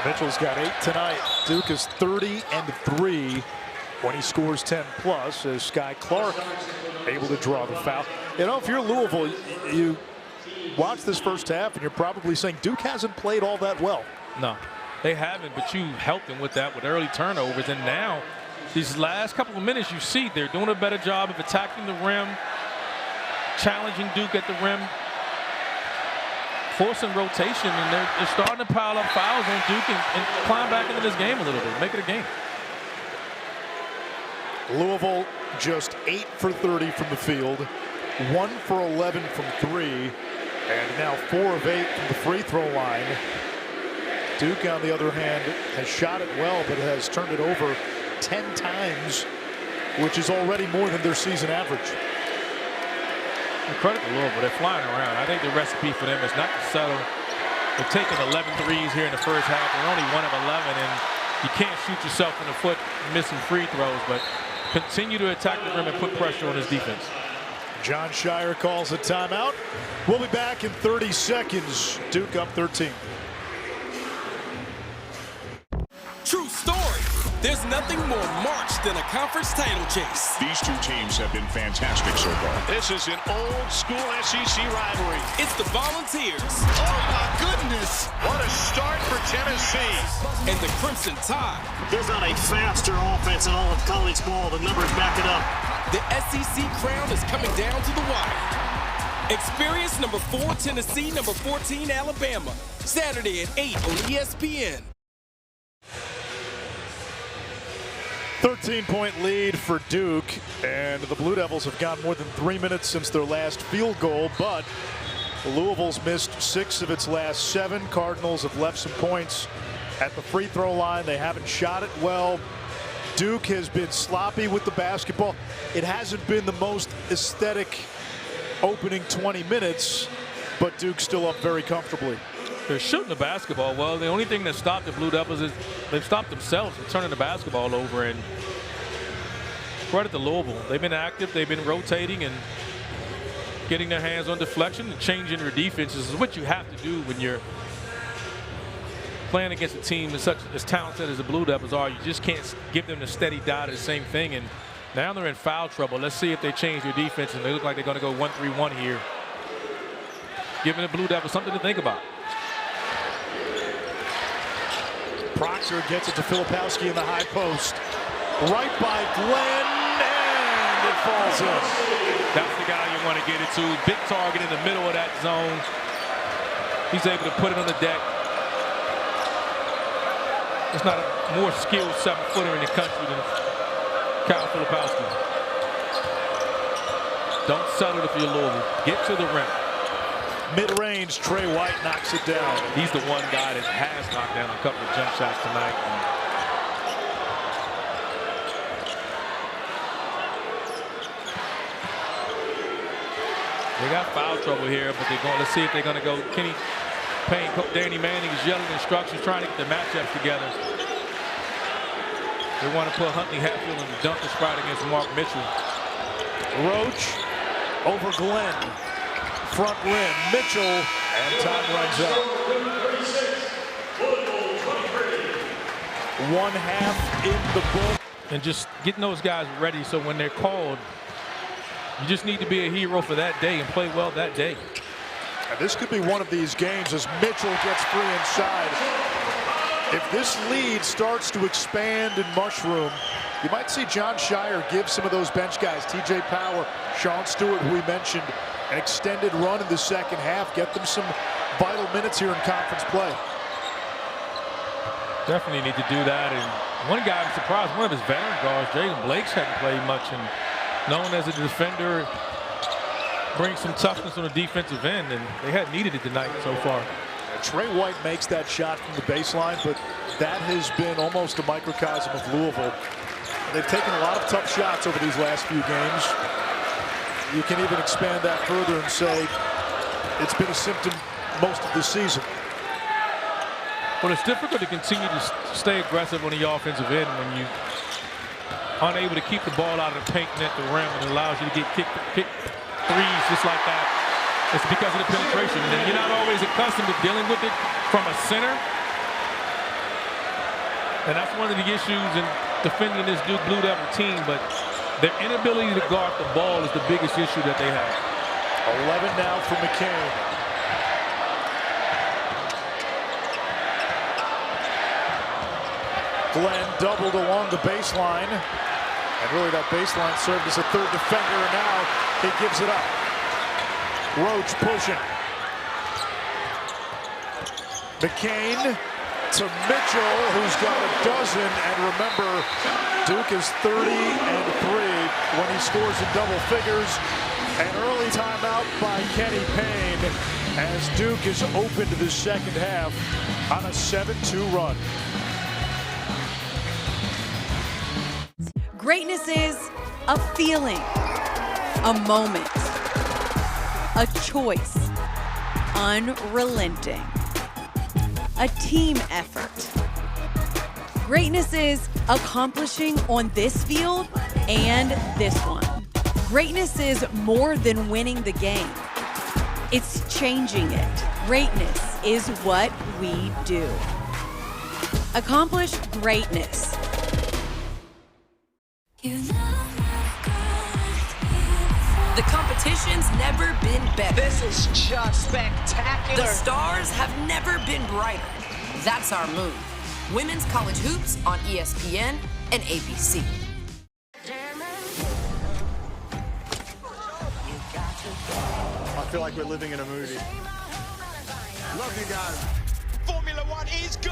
Mitchell's got 8 tonight. Duke is 30 and 3 when he scores 10 plus, as Sky Clark able to draw the foul. You know, if you're Louisville, you watch this first half and you're probably saying Duke hasn't played all that well. No, they haven't, but you helped them with that with early turnovers, and now these last couple of minutes you see they're doing a better job of attacking the rim, challenging Duke at the rim, forcing rotation, and they're starting to pile up fouls on Duke and climb back into this game a little bit, make it a game. Louisville just 8 for 30 from the field, 1 for 11 from 3, and now 4 of 8 from the free throw line. Duke, on the other hand, has shot it well, but has turned it over 10 times, which is already more than their season average. Incredible Louisville, they're flying around. I think the recipe for them is not to settle. They're taking 11 threes here in the first half. They're only 1 of 11, and you can't shoot yourself in the foot missing free throws, but continue to attack the rim and put pressure on his defense. John Shire calls a timeout. We'll be back in 30 seconds. Duke up 13. True story. There's nothing more March than a conference title chase. These two teams have been fantastic so far. This is an old school SEC rivalry. It's the Volunteers. Oh my goodness. What a start for Tennessee. And the Crimson Tide. There's not a faster offense in all of college ball. The numbers back it up. The SEC crown is coming down to the wire. Experience number 4 Tennessee, number 14 Alabama. Saturday at 8 on ESPN. 13-point lead for Duke, and the Blue Devils have gone more than 3 minutes since their last field goal, but Louisville's missed 6 of its last 7. Cardinals have left some points at the free throw line. They haven't shot it well. Duke has been sloppy with the basketball. It hasn't been the most aesthetic opening 20 minutes, but Duke's still up very comfortably. They're shooting the basketball well. The only thing that stopped the Blue Devils is they've stopped themselves from turning the basketball over. And credit to Louisville. They've been active. They've been rotating and getting their hands on deflection and changing their defenses is what you have to do when you're playing against a team as talented as the Blue Devils are. You just can't give them the steady diet of the same thing. And now they're in foul trouble. Let's see if they change their defense, and they look like they're going to go 1-3-1 here, giving the Blue Devils something to think about. Proctor gets it to Filipowski in the high post. Right by Glenn, and it falls in. That's the guy you want to get it to. Big target in the middle of that zone. He's able to put it on the deck. There's not a more skilled 7-footer in the country than Kyle Filipowski. Don't settle if you're Louisville. Get to the rim. Mid-range, Tre White knocks it down. He's the one guy that has knocked down a couple of jump shots tonight. They got foul trouble here, but they're going. Let's see if they're going to go. Kenny Payne, Danny Manning is yelling instructions, trying to get the matchups together. They want to put Huntley-Hatfield in the dunker spot against Mark Mitchell. Roach over Glenn. Front rim, Mitchell, and time runs out. 1/2 in the book. And just getting those guys ready so when they're called, you just need to be a hero for that day and play well that day. And this could be one of these games as Mitchell gets free inside. If this lead starts to expand and mushroom, you might see John Shire give some of those bench guys, TJ Power, Sean Stewart, who we mentioned, an extended run in the second half, get them some vital minutes here in conference play. Definitely need to do that. And one guy I'm surprised, one of his veteran guards, Jaden Blakes, hadn't played much, and known as a defender, brings some toughness on the defensive end, and they hadn't needed it tonight so far. Tre White makes that shot from the baseline, but that has been almost a microcosm of Louisville. They've taken a lot of tough shots over these last few games. You can even expand that further and say it's been a symptom most of the season. Well, it's difficult to continue to stay aggressive on the offensive end when you aren't able to keep the ball out of the paint net, the rim, and it allows you to get kick threes just like that. It's because of the penetration. And you're not always accustomed to dealing with it from a center. And that's one of the issues in defending this Duke Blue Devil team, but their inability to guard the ball is the biggest issue that they have. 11 now for McCain. Glenn doubled along the baseline. And really that baseline served as a third defender, and now he gives it up. Roach pushing. McCain to Mitchell, who's got a dozen. And remember, Duke is 30-3 when he scores in double figures. An early timeout by Kenny Payne as Duke is open to the second half on a 7-2 run. Greatness is a feeling, a moment, a choice, unrelenting, a team effort. Greatness is accomplishing on this field and this one. Greatness is more than winning the game. It's changing it. Greatness is what we do. Accomplish greatness. The competition's never been better. This is just spectacular. The stars have never been brighter. That's our move. Women's college hoops on ESPN and ABC. I feel like we're living in a movie. Love you guys. Formula One is go.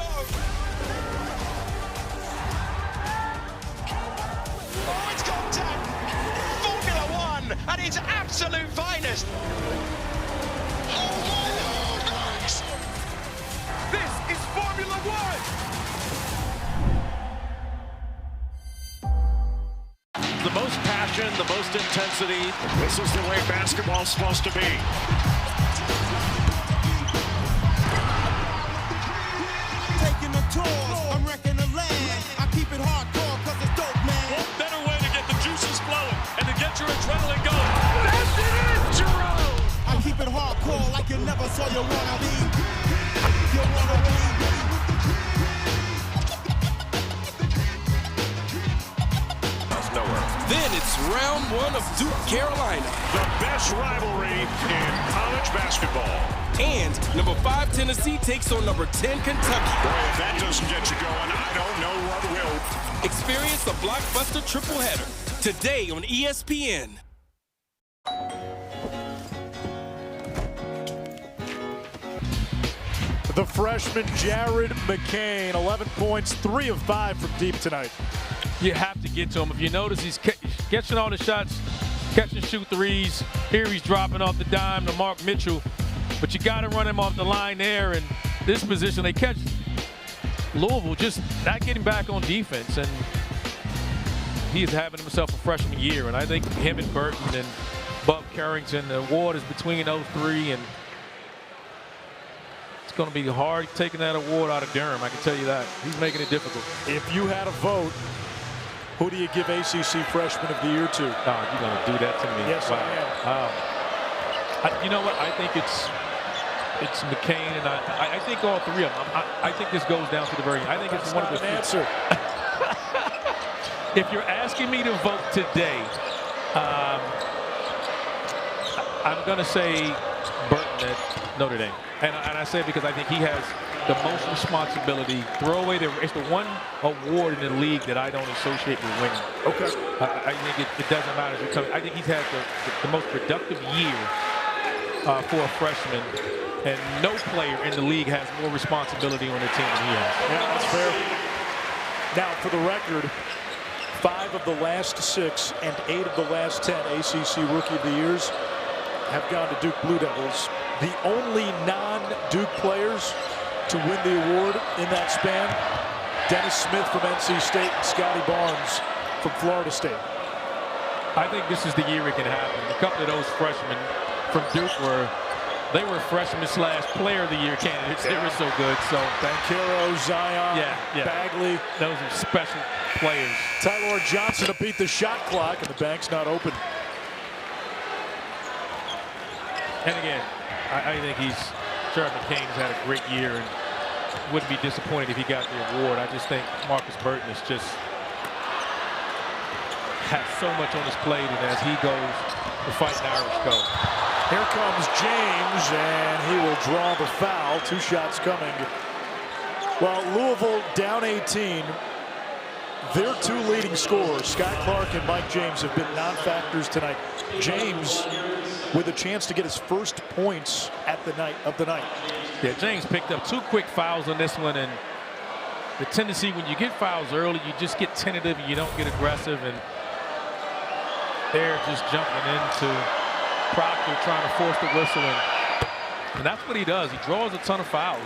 Oh, it's contact. Formula One at its absolute finest. Oh The most passion, the most intensity. This is the way basketball's supposed to be. Taking the tours, I'm wrecking the land. I keep it hardcore cause it's dope, man. What better way to get the juices flowing and to get your adrenaline going? That's it, Jerome! I keep it hardcore like you never saw your wanna be. You wanna be. Then it's round one of Duke, Carolina. The best rivalry in college basketball. And number 5 Tennessee takes on number 10 Kentucky. Boy, if that doesn't get you going, I don't know what will. Experience the blockbuster triple header today on ESPN. The freshman Jared McCain, 11 points, 3 of 5 from deep tonight. You have to get to him. If you notice, he's catching all the shots, catch and shoot threes. Here he's dropping off the dime to Mark Mitchell. But you got to run him off the line there. And this position, they catch Louisville just not getting back on defense. And he's having himself a freshman year. And I think him and Burton and Bub Carrington, the award is between those three. And it's going to be hard taking that award out of Durham. I can tell you that. He's making it difficult. If you had a vote, who do you give ACC Freshman of the Year to? Oh, you're going to do that to me. Yes, wow. I am. You know what? I think it's McCain, and I think all three of them. I think this goes down to the very end. I think it's one of the answer. If you're asking me to vote today, I'm going to say Burton at Notre Dame. And I say it because I think he has the most responsibility. Throw away it's the one award in the league that I don't associate with winning. Okay. I think it doesn't matter if you're coming. I think he's had the most productive year for a freshman, and no player in the league has more responsibility on the team than he has. Yeah, that's fair. Now, for the record, 5 of the last 6 and 8 of the last 10 ACC Rookie of the Years have gone to Duke Blue Devils. The only non-Duke players to win the award in that span, Dennis Smith from NC State and Scotty Barnes from Florida State. I think this is the year it can happen. A couple of those freshmen from Duke were freshmen / player of the year candidates. They were so good. So Banchero, Zion, Bagley. Those are special players. Tyler Johnson to beat the shot clock, and the bank's not open. And again, I think Jared McCain's had a great year and wouldn't be disappointed if he got the award. I just think Marcus Burton has so much on his plate, and as he goes, the Fighting Irish go. Here comes James, and he will draw the foul. 2 shots coming. Well, Louisville down 18. Their 2 leading scorers, Scott Clark and Mike James, have been non-factors tonight. James with a chance to get his first points of the night. Yeah, James picked up 2 quick fouls on this one, and the tendency when you get fouls early, you just get tentative and you don't get aggressive, and they're just jumping into Proctor trying to force the whistle, and that's what he does. He draws a ton of fouls.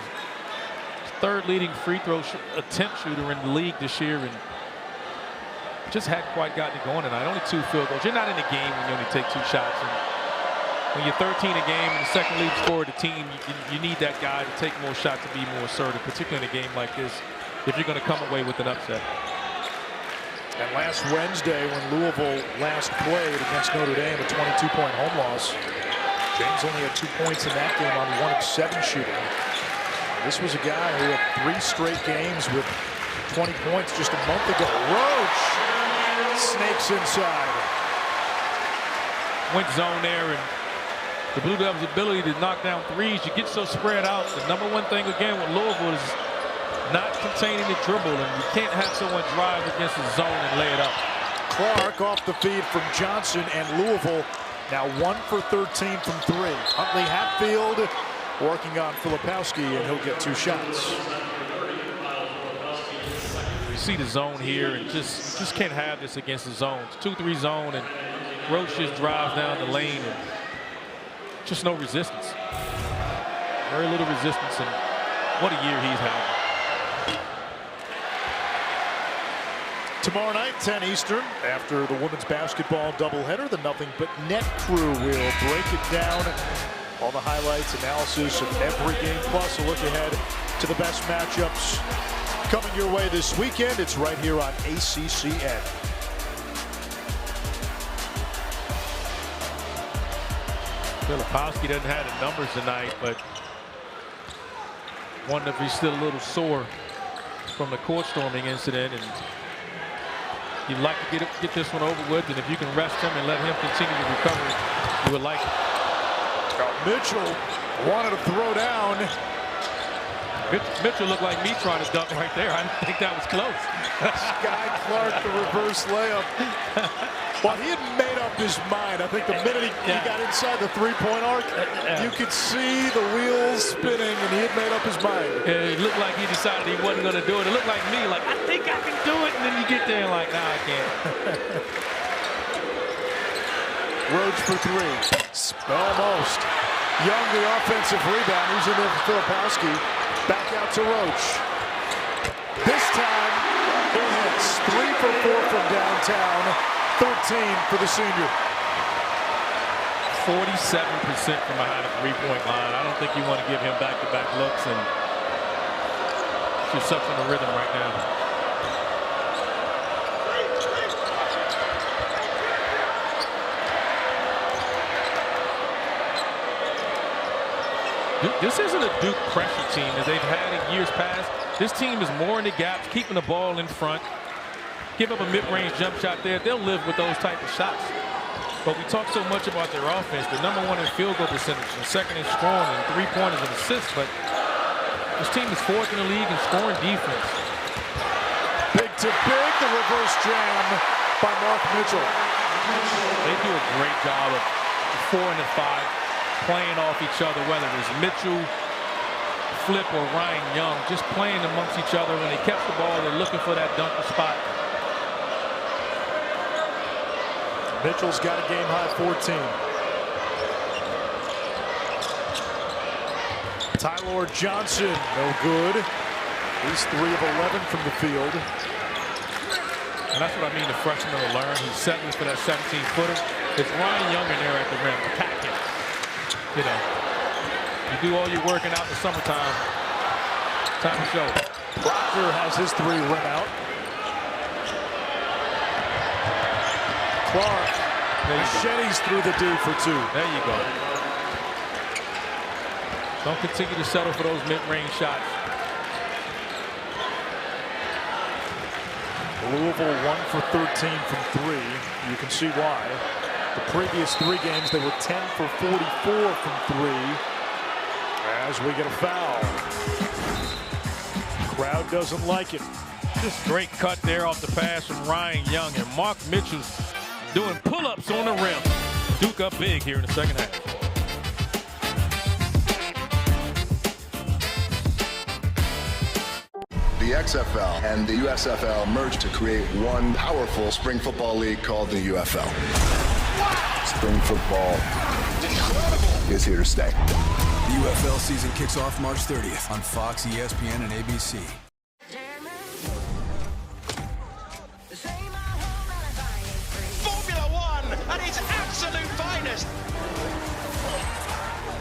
He's 3rd leading free throw attempt shooter in the league this year, and just hadn't quite gotten it going tonight. Only 2 field goals. You're not in the game when you only take 2 shots. And when you're 13 a game and the second leading scorer of the team, you need that guy to take more shots to be more assertive, particularly in a game like this, if you're going to come away with an upset. And last Wednesday, when Louisville last played against Notre Dame, a 22-point home loss, James only had 2 points in that game on 1 of 7 shooting. This was a guy who had 3 straight games with 20 points just a month ago. Roach snakes inside. Went zone there, and the Blue Devils' ability to knock down threes, you get so spread out. The number one thing, again, with Louisville is not containing the dribble, and you can't have someone drive against the zone and lay it up. Clark off the feed from Johnson, and Louisville now 1 for 13 from 3. Huntley-Hatfield working on Filipowski, and he'll get 2 shots. You see the zone here, and just can't have this against the zone. It's 2-3 zone, and Roach just drives down the lane, and just no resistance. Very little resistance, and what a year he's having. Tomorrow night, 10 Eastern, after the women's basketball doubleheader, the Nothing But Net crew will break it down. All the highlights, analysis of every game, plus a look ahead to the best matchups coming your way this weekend. It's right here on ACCN. Filipowski doesn't have the numbers tonight, but wonder if he's still a little sore from the court storming incident, and you'd like to get this one over with, and if you can rest him and let him continue to recover, you would like it. Mitchell wanted to throw down. Mitchell looked like me trying to dunk right there. I didn't think that was close. Sky Clark, the reverse layup. Well, he had made up his mind. I think the minute he got inside the three-point arc, you could see the wheels spinning, and he had made up his mind. It looked like he decided he wasn't going to do it. It looked like me, like, I think I can do it, and then you get there and like, nah, I can't. Roach for three. Almost. Young, the offensive rebound. He's in there for Filipowski. Back out to Roach. This time, it hits. 3 for 4 from downtown. 13 for the senior. 47% from behind the three-point line. I don't think you want to give him back-to-back looks, and yourself in the rhythm right now. This isn't a Duke pressure team as they've had in years past. This team is more in the gaps, keeping the ball in front. Give up a mid-range jump shot there. They'll live with those type of shots. But we talk so much about their offense. They're #1 in field goal percentage, and 2nd in scoring, and 3-pointers and assists. But this team is 4th in the league in scoring defense. Big to big, the reverse jam by Mark Mitchell. They do a great job of 4 and 5 playing off each other, whether it's Mitchell, Flip, or Ryan Young, just playing amongst each other. When they catch the ball, they're looking for that dunker spot. Mitchell's got a game-high 14. Tylor Johnson, no good. He's 3 of 11 from the field. And that's what I mean, the freshman will learn. He's settling for that 17-footer. It's Ryan Young in there at the rim, attacking. You know, you do all your working out in the summertime. Time to show. Roger has his 3 run out. Clark. Machetes through the D for 2. There you go. Don't continue to settle for those mid-range shots. Louisville 1 for 13 from 3. You can see why. The previous 3 games, they were 10 for 44 from 3. As we get a foul. Crowd doesn't like it. Just great cut there off the pass from Ryan Young, and Mark Mitchell's doing pull-ups on the rim. Duke up big here in the second half. The XFL and the USFL merged to create one powerful spring football league called the UFL. Spring football is here to stay. The UFL season kicks off March 30th on Fox, ESPN, and ABC. Formula One at its absolute finest.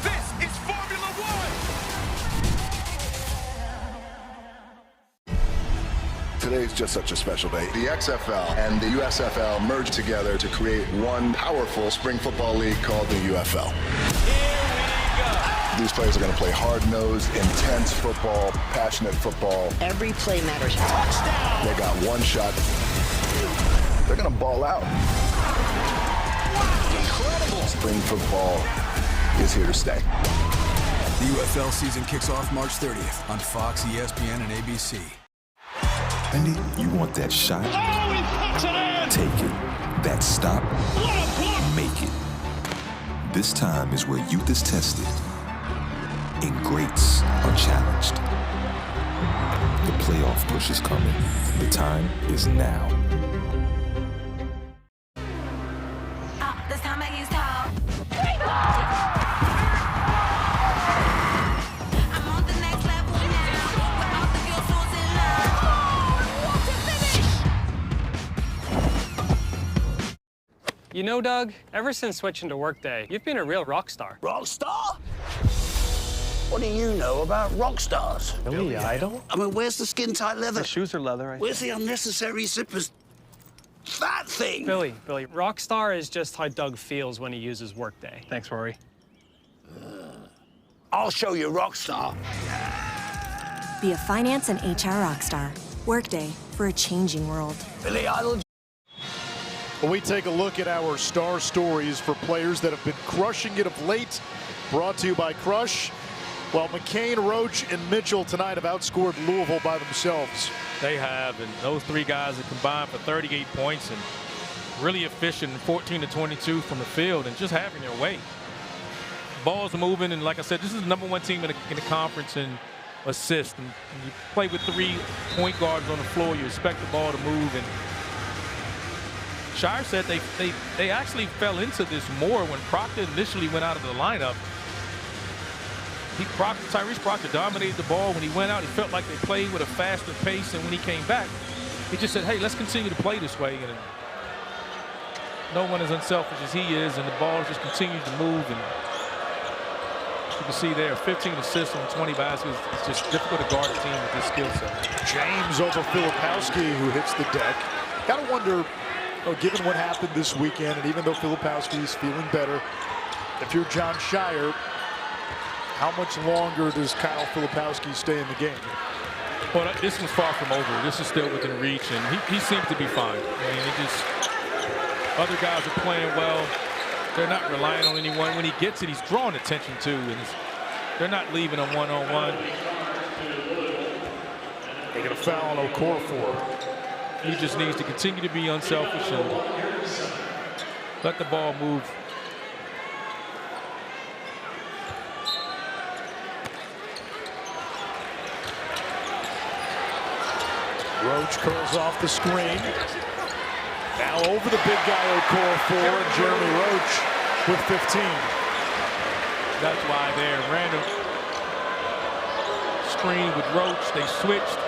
This is Formula One. Today's just such a special day. The XFL and the USFL merged together to create one powerful spring football league called the UFL. These players are going to play hard-nosed, intense football, passionate football. Every play matters. Touchdown! They got one shot. They're going to ball out. Incredible! Spring football is here to stay. The UFL season kicks off March 30th on Fox, ESPN, and ABC. Andy, you want that shot? Oh, he puts it in! Take it. That stop? What a block! Make it. This time is where youth is tested and greats are challenged. The playoff push is coming. The time is now. This time I use tall. I'm on the next level now. With all the girls who's in love. You know, Doug, ever since switching to Workday, you've been a real rock star. Rock star? What do you know about rock stars? Billy Idol? I mean, where's the skin-tight leather? The shoes are leather. Where's the unnecessary zippers? That thing! Billy, rock star is just how Doug feels when he uses Workday. Thanks, Rory. I'll show you rock star. Be a finance and HR rockstar. Workday for a changing world. Billy Idol. When we take a look at our star stories for players that have been crushing it of late, brought to you by Crush. Well, McCain, Roach, and Mitchell tonight have outscored Louisville by themselves. They have, and those three guys have combined for 38 points and really efficient, 14 to 22 from the field and just having their way. Ball's moving, and like I said, this is the #1 team in the conference in assists. And you play with 3 point guards on the floor, you expect the ball to move. And Shire said they actually fell into this more when Proctor initially went out of the lineup. Tyrese Proctor dominated the ball when he went out. He felt like they played with a faster pace, and when he came back, he just said, hey, let's continue to play this way. And no one as unselfish as he is, and the ball just continues to move. And you can see there, 15 assists on 20 baskets. It's just difficult to guard a team with this skill set. James over Filipowski, who hits the deck. Got to wonder, given what happened this weekend, and even though Filipowski is feeling better, if you're John Shire, how much longer does Kyle Filipowski stay in the game? Well, this was far from over. This is still within reach, and he seems to be fine. I mean, other guys are playing well. They're not relying on anyone. When he gets it, he's drawing attention too, and they're not leaving him one-on-one. They get a foul on Okorafor. He just needs to continue to be unselfish and let the ball move. Roach curls off the screen. Now over the big guy Okorafor, and Jeremy Roach with 15. That's why there, random screen with Roach. They switched.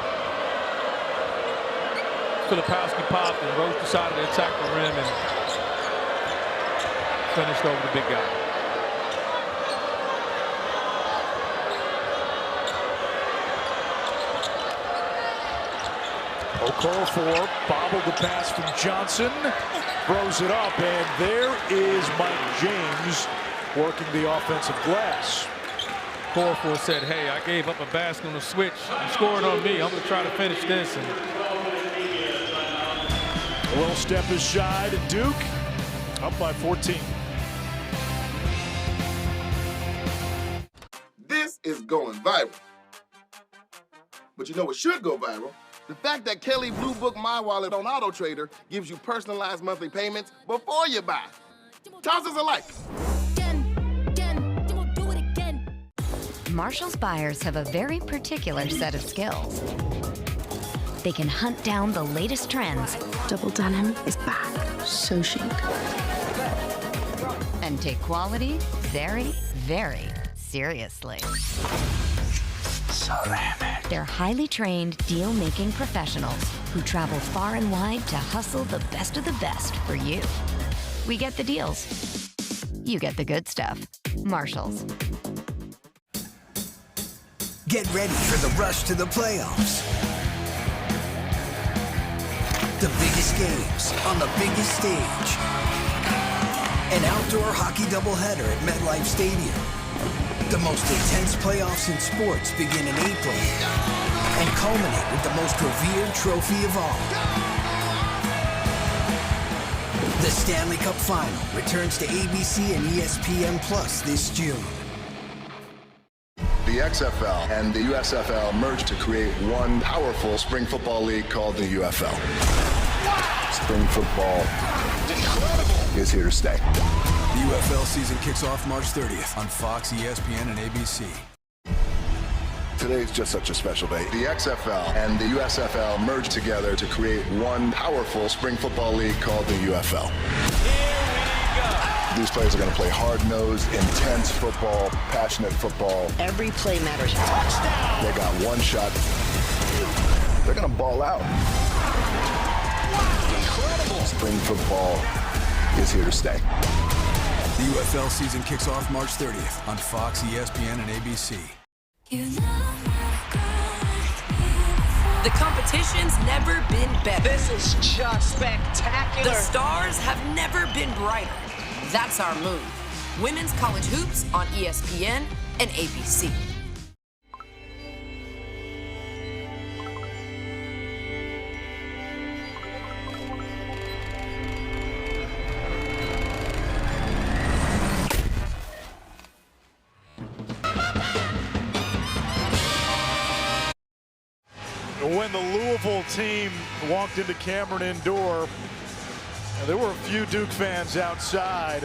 Filipowski popped, and Roach decided to attack the rim and finished over the big guy. Okorafor bobbled the pass from Johnson, throws it up, and there is Mike James working the offensive glass. Okorafor said, hey, I gave up a basket on the switch. You scored on me. I'm going to try to finish this. And a little step is shy to Duke, up by 14. This is going viral. But you know what should go viral? The fact that Kelly Blue Book My Wallet on Auto Trader gives you personalized monthly payments before you buy. Toss us a like. Marshall's buyers have a very particular set of skills. They can hunt down the latest trends. Double denim is back. So chic. And take quality very, very seriously. Ceramic. They're highly trained deal-making professionals who travel far and wide to hustle the best of the best for you. We get the deals. You get the good stuff. Marshalls. Get ready for the rush to the playoffs. The biggest games on the biggest stage. An outdoor hockey doubleheader at MetLife Stadium. The most intense playoffs in sports begin in April and culminate with the most revered trophy of all. The Stanley Cup Final returns to ABC and ESPN Plus this June. The XFL and the USFL merged to create one powerful spring football league called the UFL. Spring football is here to stay. The UFL season kicks off March 30th on Fox, ESPN, and ABC. Today's just such a special day. The XFL and the USFL merged together to create one powerful spring football league called the UFL. These players are going to play hard-nosed, intense football, passionate football. Every play matters. Touchdown! They got one shot. They're going to ball out. Incredible! Spring football is here to stay. The UFL season kicks off March 30th on Fox, ESPN, and ABC. The competition's never been better. This is just spectacular. The stars have never been brighter. That's our move. Women's college hoops on ESPN and ABC. When the Louisville team walked into Cameron Indoor, there were a few Duke fans outside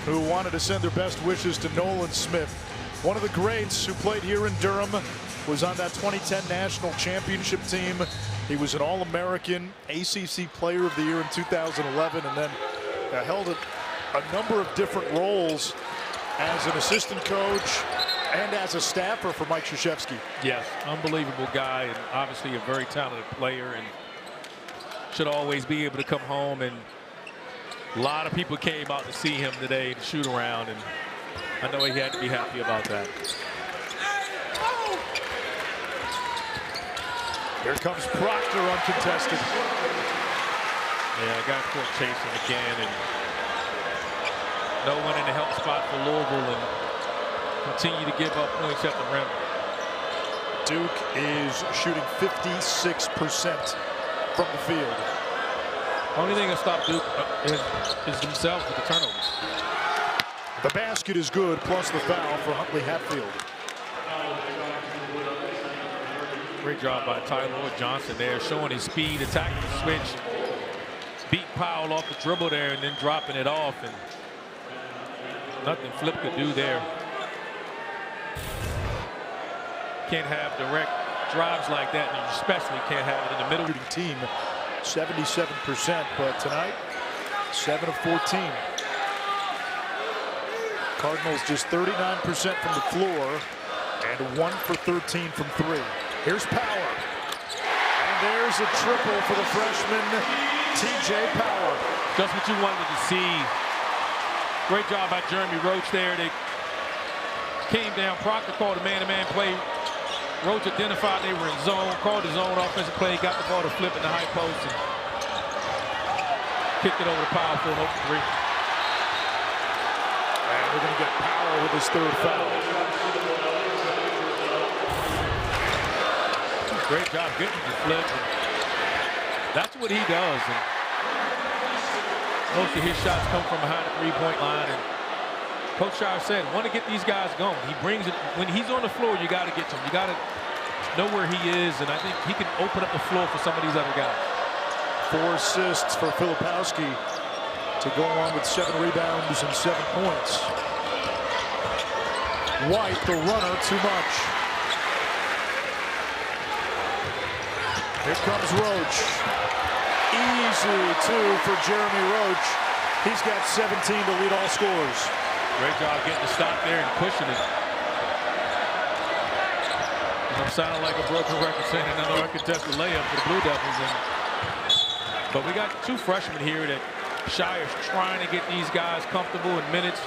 who wanted to send their best wishes to Nolan Smith. One of the greats who played here in Durham, was on that 2010 national championship team. He was an All-American, ACC Player of the Year in 2011, and then held a number of different roles as an assistant coach and as a staffer for Mike Krzyzewski. Yes, unbelievable guy, and obviously a very talented player, and should always be able to come home. And a lot of people came out to see him today to shoot around, and I know he had to be happy about that. Here comes Proctor uncontested. Yeah, got caught chasing again, and no one in the help spot for Louisville, and continue to give up points at the rim. Duke is shooting 56% from the field. Only thing that stopped Duke is themselves with the turnovers. The basket is good, plus the foul for Huntley-Hatfield. Great job by Tyler Johnson there, showing his speed, attacking the switch, beat Powell off the dribble there, and then dropping it off, and nothing Flip could do there. Can't have direct drives like that, and you especially can't have it in the middle. Team 77%, but tonight 7 of 14. Cardinals just 39% from the floor and 1 for 13 from 3. Here's Power, and there's a triple for the freshman TJ Power. Just what you wanted to see. Great job by Jeremy Roach there. They came down. Proctor called a man-to-man play. Roach identified they were in zone, called the zone offensive play, got the ball to Flip in the high post, and kicked it over to Powell for an open three. And we're going to get Power with his third foul. Great job getting to Flip. That's what he does. And most of his shots come from behind the three-point line. And Coach Shire said, want to get these guys going. He brings it. When he's on the floor, you got to get to him. You got to know where he is, and I think he can open up the floor for some of these other guys. 4 assists for Filipowski to go on with 7 rebounds and 7 points. White, the runner, too much. Here comes Roach. Easy 2 for Jeremy Roach. He's got 17 to lead all scorers. Great job getting the stop there and pushing it. I'm sounding like a broken record saying another uncontested layup for the Blue Devils. But we got 2 freshmen here that Shire's trying to get these guys comfortable in minutes.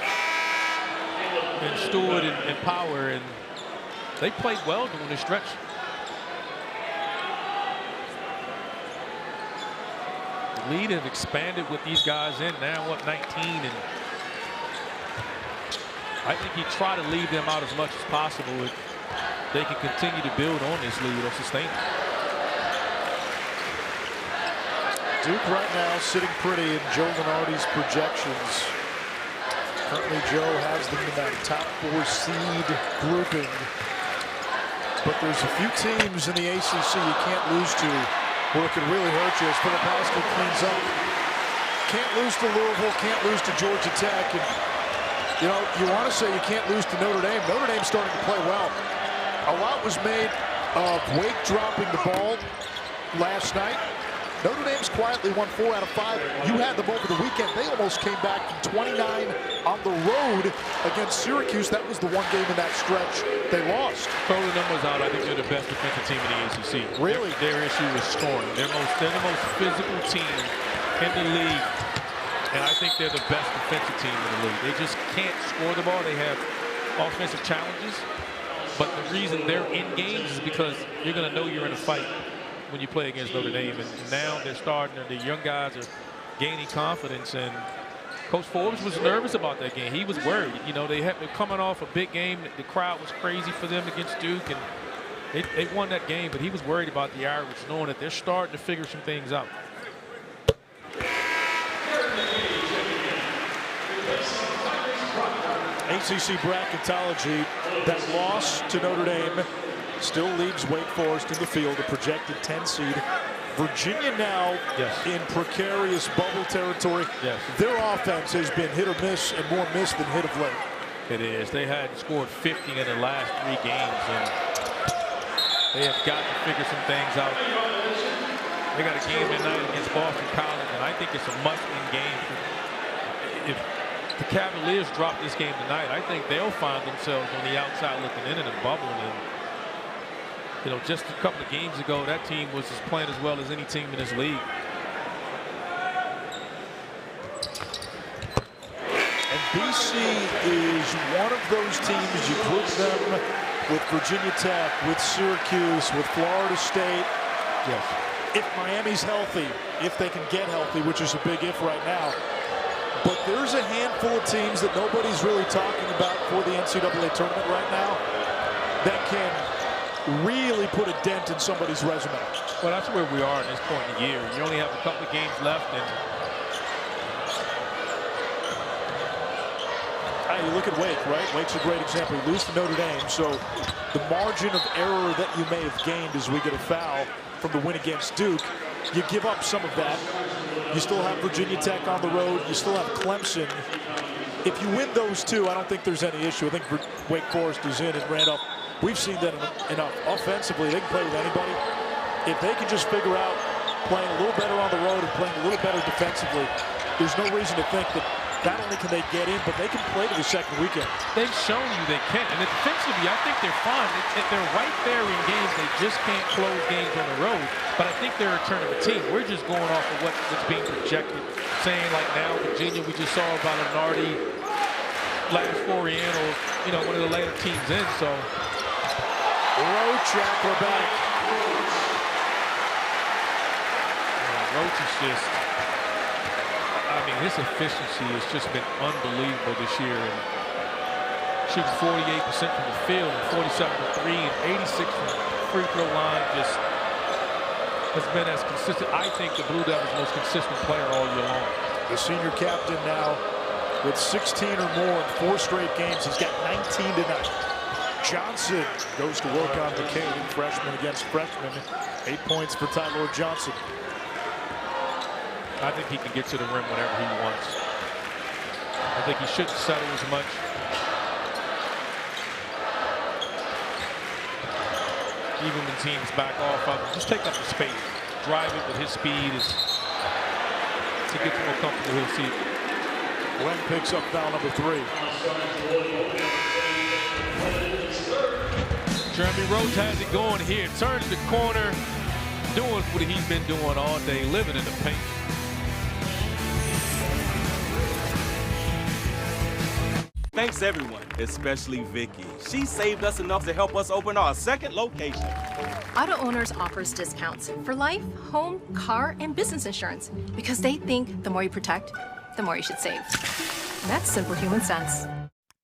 And Stewart and Power, and they played well during this stretch. The lead have expanded with these guys in, now up 19, and I think he tried to leave them out as much as possible if they can continue to build on this lead or sustain it. Duke right now sitting pretty in Joe Lunardi's projections. Currently Joe has them in that top 4 seed grouping. But there's a few teams in the ACC you can't lose to where it could really hurt you as Filipowski cleans up. Can't lose to Louisville, can't lose to Georgia Tech. And, you know, you want to say you can't lose to Notre Dame. Notre Dame's starting to play well. A lot was made of Wake dropping the ball last night. Notre Dame's quietly won 4 out of 5. You had them over the weekend. They almost came back from 29 on the road against Syracuse. That was the one game in that stretch they lost. Throw the numbers out. I think they're the best defensive team in the ACC. Really? Their issue is scoring. They're the most physical team in the league. And I think they're the best defensive team in the league. They just can't score the ball. They have offensive challenges. But the reason they're in games is because you're going to know you're in a fight when you play against Notre Dame. And now they're starting, the young guys are gaining confidence. And Coach Forbes was nervous about that game. He was worried. You know, they're coming off a big game. The crowd was crazy for them against Duke. And they won that game. But he was worried about the Irish, knowing that they're starting to figure some things out. ACC bracketology, that loss to Notre Dame still leaves Wake Forest in the field, a projected 10 seed. Virginia now in precarious bubble territory. Their offense has been hit or miss, and more miss than hit of late. It is. They had scored 50 in the last 3 games, and they have got to figure some things out. They got a game tonight against Boston College, and I think it's a must-win game. If the Cavaliers drop this game tonight, I think they'll find themselves on the outside looking in the bubble. And you know, just a couple of games ago, that team was as playing as well as any team in this league. And BC is one of those teams, you group them with Virginia Tech, with Syracuse, with Florida State. Yes. If Miami's healthy, if they can get healthy, which is a big if right now. But there's a handful of teams that nobody's really talking about for the NCAA tournament right now that can really put a dent in somebody's resume. Well, that's where we are at this point in the year. You only have a couple of games left, and you look at Wake, right? Wake's a great example. You lose to Notre Dame, so the margin of error that you may have gained as we get a foul from the win against Duke, you give up some of that. You still have Virginia Tech on the road. You still have Clemson. If you win those two, I don't think there's any issue. I think Wake Forest is in, and Randolph, we've seen that enough. Offensively, they can play with anybody. If they can just figure out playing a little better on the road and playing a little better defensively, there's no reason to think that not only can they get in, but they can play to the second weekend. They've shown you they can. And defensively, I think they're fine. They're right there in games. They just can't close games on the road. But I think they're a tournament team. We're just going off of what's being projected. Saying like now, Virginia, we just saw about Nardi last Oriental, you know, one of the later teams in. So Roach acrobatic. Roach is just, I mean, his efficiency has just been unbelievable this year. And shoots 48% from the field, and 47 from 3, and 86 from the free throw line. Just has been as consistent. I think the Blue Devils' most consistent player all year long. The senior captain now with 16 or more in 4 straight games. He's got 19 tonight. Johnson goes to work on McCain, freshman against freshman. 8 points for Tyler Johnson. I think he can get to the rim whenever he wants. I think he shouldn't settle as much. Even when teams back off of him, just take up the space. Drive it with his speed is to get to more comfortable. He'll see it. Glenn picks up foul number 3. Jeremy Roach has it going here. Turns the corner, doing what he's been doing all day, living in the paint. Thanks everyone, especially Vicky. She saved us enough to help us open our 2nd location. Auto Owners offers discounts for life, home, car, and business insurance because they think the more you protect, the more you should save. And that's simple human sense.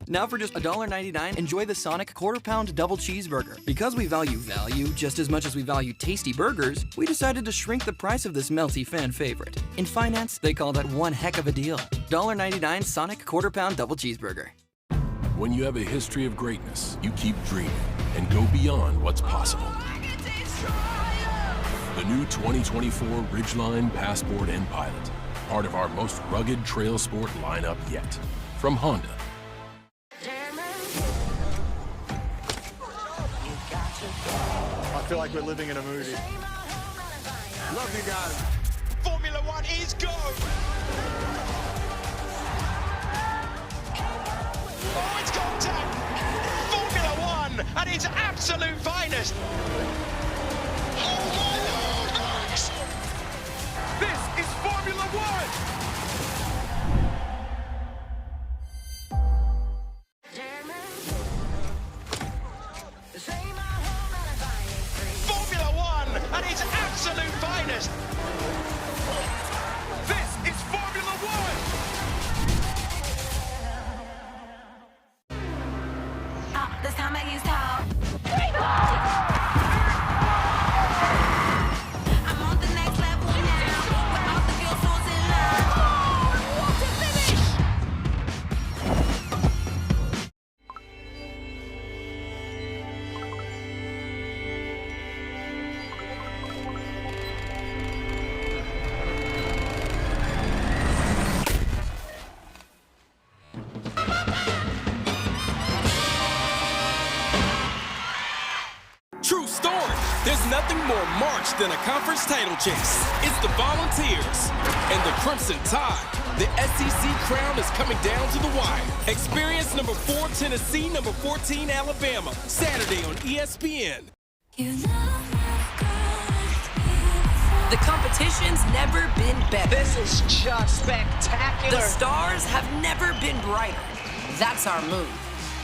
Now for just $1.99, enjoy the Sonic quarter-pound double cheeseburger. Because we value value just as much as we value tasty burgers, we decided to shrink the price of this melty fan favorite. In finance, they call that one heck of a deal. $1.99 Sonic quarter-pound double cheeseburger. When you have a history of greatness, you keep dreaming and go beyond what's possible. The new 2024 Ridgeline, Passport, and Pilot, part of our most rugged trail sport lineup yet. From Honda. I feel like we're living in a movie. Love you guys. Formula One is go. Oh, it's contact. Formula One at its absolute finest. Oh my Lord, Max! This is Formula One. more March than a conference title chase. It's the Volunteers and the Crimson Tide. The SEC crown is coming down to the wire. Experience number 4 Tennessee, number 14 Alabama. Saturday on ESPN. The competition's never been better. This is just spectacular. The stars have never been brighter. That's our move.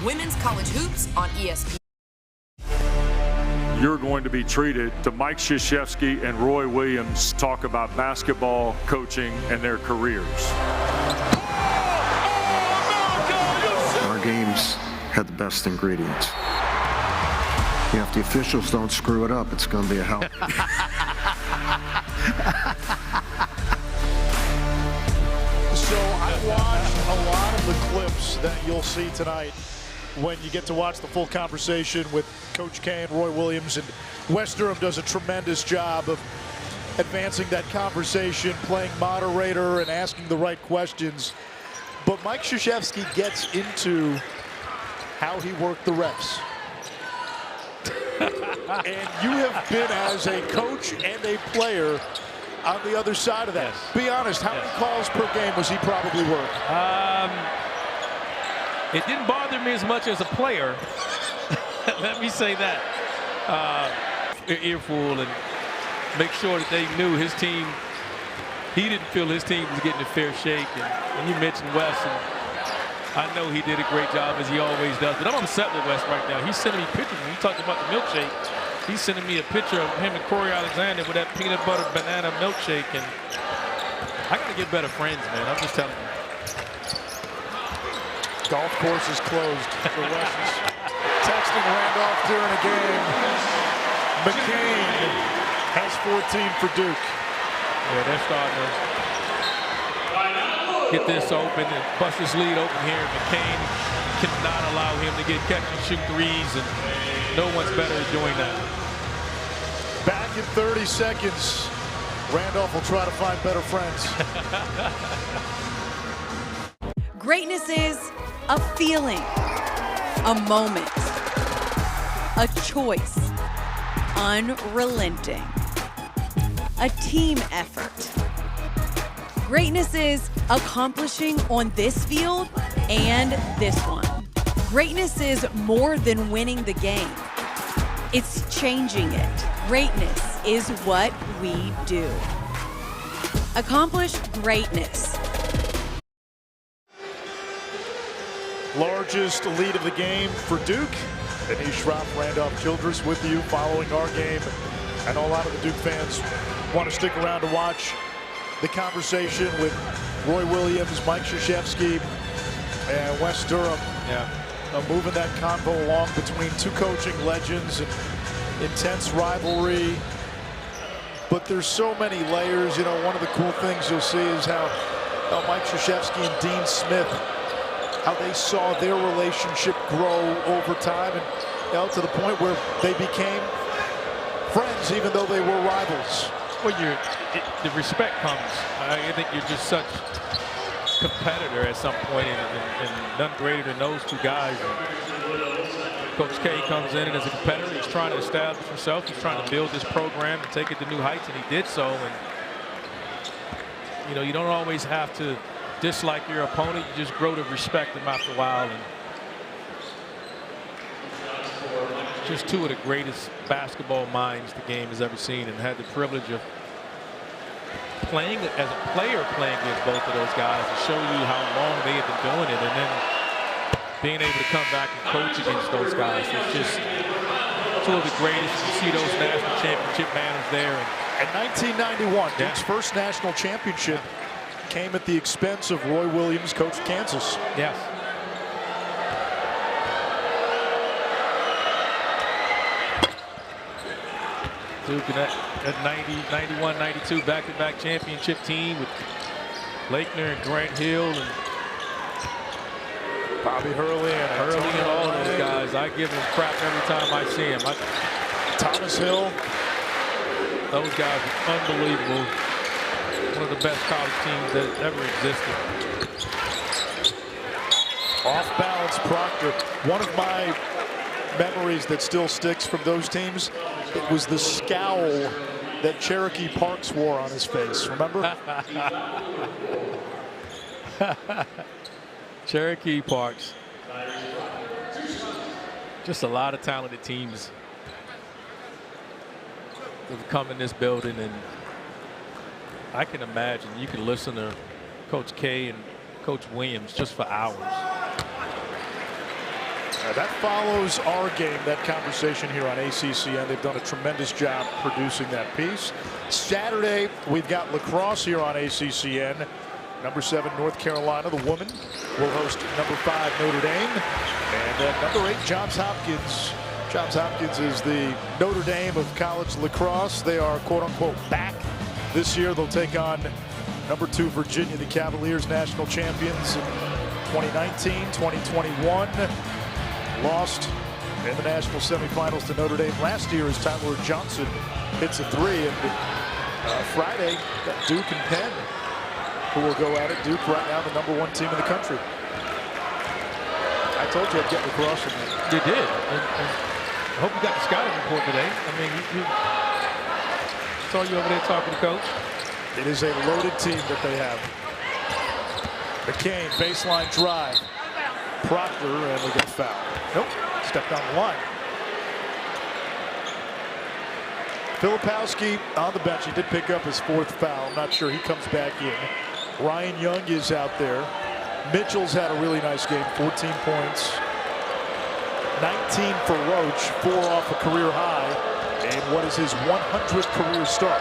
Women's college hoops on ESPN. You're going to be treated to Mike Krzyzewski and Roy Williams talk about basketball, coaching, and their careers. Our games had the best ingredients. If the officials don't screw it up, it's going to be a hell. So I watched a lot of the clips that you'll see tonight when you get to watch the full conversation with Coach K and Roy Williams. And Wes Durham does a tremendous job of advancing that conversation, playing moderator and asking the right questions. But Mike Krzyzewski gets into how he worked the refs. And you have been, as a coach and a player, on the other side of that. Yes. Be honest, how many calls per game was he probably worth? It didn't bother me as much as a player. Let me say that. Earful and make sure that they knew his team. He didn't feel his team was getting a fair shake. And you mentioned Wes, and I know he did a great job, as he always does. But I'm upset with Wes right now. He's sending me pictures. When you talked about the milkshake, he's sending me a picture of him and Corey Alexander with that peanut butter banana milkshake. And I got to get better friends, man. I'm just telling you. Golf course is closed for Wes. Texting Randolph during a game. McCain has 14 for Duke. Yeah, they're starting to get this open and bust this lead open here. McCain cannot allow him to get catch and shoot threes, and no one's better at doing that. Back in 30 seconds. Randolph will try to find better friends. Greatness is a feeling, a moment, a choice, unrelenting, a team effort. Greatness is accomplishing on this field and this one. Greatness is more than winning the game. It's changing it. Greatness is what we do. Accomplish greatness. Largest lead of the game for Duke. Denise Schropp, Randolph Childress with you following our game. I know a lot of the Duke fans want to stick around to watch the conversation with Roy Williams, Mike Krzyzewski, and Wes Durham. Yeah. Moving that convo along between two coaching legends and intense rivalry. But there's so many layers. You know, one of the cool things you'll see is how Mike Krzyzewski and Dean Smith, how they saw their relationship grow over time, and to the point where they became friends even though they were rivals. Well, the respect comes. I think you're just such a competitor at some point, and none greater than those two guys. And Coach K comes in, and as a competitor, he's trying to establish himself. He's trying to build this program and take it to new heights, and he did so. And you know, you don't always have to dislike your opponent. You just grow to respect them after a while. And just two of the greatest basketball minds the game has ever seen, and had the privilege of playing as a player, playing against both of those guys to show you how long they have been doing it, and then being able to come back and coach against those guys. It's just two of the greatest. You see those national championship banners there. And 1991, Duke's first national championship came at the expense of Roy Williams, coach of Kansas. Yes. Duke at 90, 91, 92 back-to-back championship team with Lakener and Grant Hill and Bobby Hurley and all of those guys. I give them crap every time I see them. Thomas Hill. Those guys are unbelievable. One of the best college teams that ever existed. Off balance Proctor. One of my memories that still sticks from those teams It was the scowl that Cherokee Parks wore on his face, remember? Cherokee Parks. Just a lot of talented teams that have come in this building, and I can imagine you can listen to Coach K and Coach Williams just for hours. That follows our game, that conversation here on ACC, and they've done a tremendous job producing that piece. Saturday, we've got lacrosse here on ACCN. Number 7, North Carolina, the women, will host number 5, Notre Dame. And then number 8, Johns Hopkins. Johns Hopkins is the Notre Dame of college lacrosse. They are, quote-unquote, back this year. They'll take on number 2, Virginia, the Cavaliers, national champions in 2019, 2021. Lost in the national semifinals to Notre Dame last year as Tyler Johnson hits a 3. And Friday, got Duke and Penn, who will go at it. Duke right now the number 1 team in the country. I told you I'd get lacrosse in there. You did. And I hope you got the scouting report today. I mean, you saw you over there talking to Coach. It is a loaded team that they have. McCain, baseline drive. Proctor, and they get fouled. Nope, stepped down the line. Filipowski on the bench. He did pick up his 4th foul. I'm not sure he comes back in. Ryan Young is out there. Mitchell's had a really nice game, 14 points. 19 for Roach, 4 off a career high. And what is his 100th career start?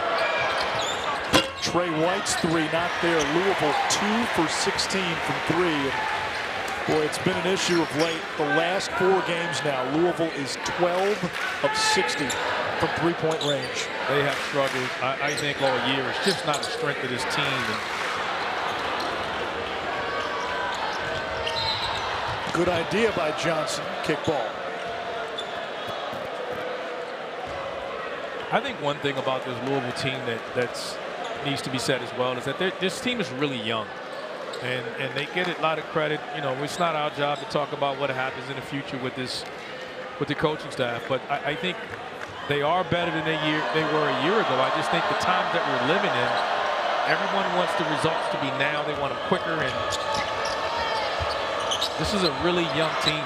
Tre White's 3 not there. Louisville 2 for 16 from 3. And boy, it's been an issue of late. The last 4 games now, Louisville is 12 of 60 from 3-point range. They have struggled, I think, all year. It's just not the strength of this team. Good idea by Johnson. Kick ball. I think one thing about this Louisville team that needs to be said as well is that this team is really young. And they get a lot of credit. You know, it's not our job to talk about what happens in the future with the coaching staff. But I think they are better than they were a year ago. I just think the times that we're living in, everyone wants the results to be now. They want them quicker. And this is a really young team.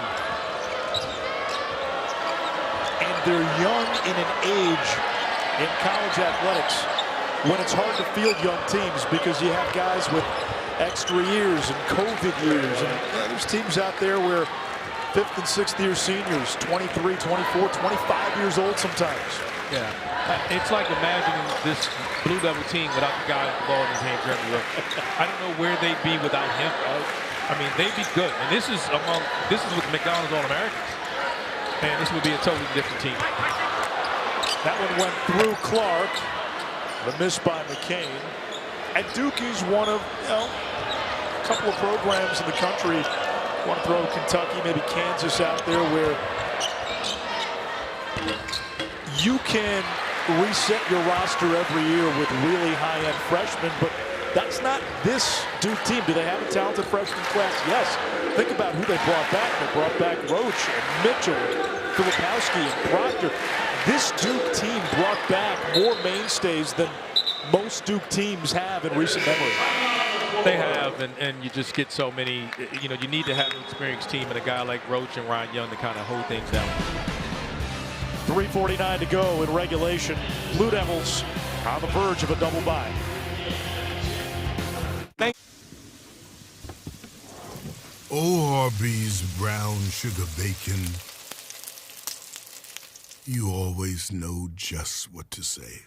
And they're young in an age in college athletics when it's hard to field young teams because you have guys with extra years and COVID years. And there's teams out there where 5th and 6th year seniors, 23, 24, 25 years old sometimes. Yeah. It's like imagining this Blue Devil team without the guy with the ball in his hand, Jeremy Roach. I don't know where they'd be without him. I mean, they'd be good. And this is with McDonald's All-Americans. And this would be a totally different team. That one went through Clark. The miss by McCain. And Duke is one of, a couple of programs in the country. Want to throw Kentucky, maybe Kansas out there where you can reset your roster every year with really high-end freshmen, but that's not this Duke team. Do they have a talented freshman class? Yes. Think about who they brought back. They brought back Roach and Mitchell, Filipowski and Proctor. This Duke team brought back more mainstays than most Duke teams have in recent memory. They have, and you just get so many. You know, you need to have an experienced team and a guy like Roach and Ryan Young to kind of hold things down. 3:49 to go in regulation. Blue Devils on the verge of a double bye. Arby's brown sugar bacon. You always know just what to say.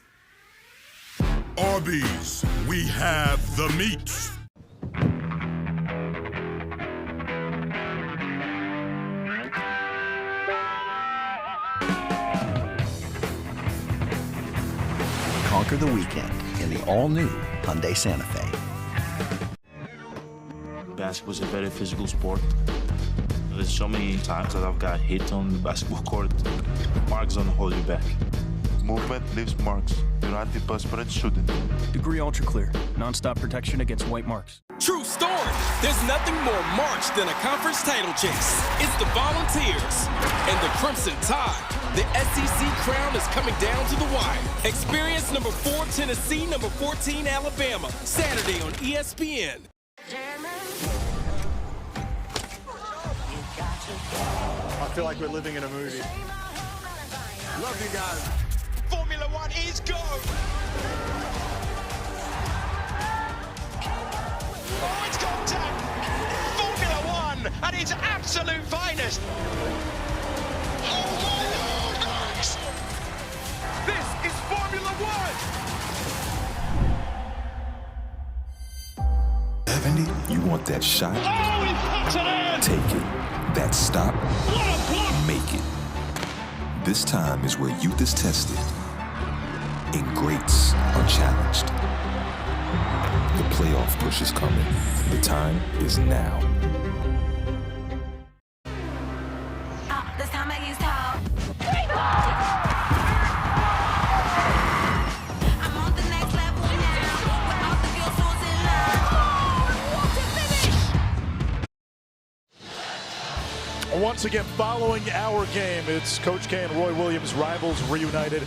Arby's, we have the meat. Conquer the weekend in the all-new Hyundai Santa Fe. Basketball's a very physical sport. There's so many times that I've got hit on the basketball court. Marks don't hold you back. Movement leaves marks. Do not be perspired shooting. Degree Ultra Clear. Non-stop protection against white marks. True story. There's nothing more March than a conference title chase. It's the Volunteers and the Crimson Tide. The SEC crown is coming down to the wire. Experience number 4 Tennessee, number 14 Alabama. Saturday on ESPN. I feel like we're living in a movie. Love you guys. Formula One is go. Oh, it's contact. Formula One at its absolute finest. Oh my Lord, Max. This is Formula One. 70, you want that shot? Oh, he puts it in. Take it. That stop? Make it. This time is where youth is tested and greats are challenged. The playoff push is coming. The time is now. This time I use tall. I'm on the next level now. With all the girls who's in line. Once again, following our game, it's Coach K and Roy Williams, rivals reunited.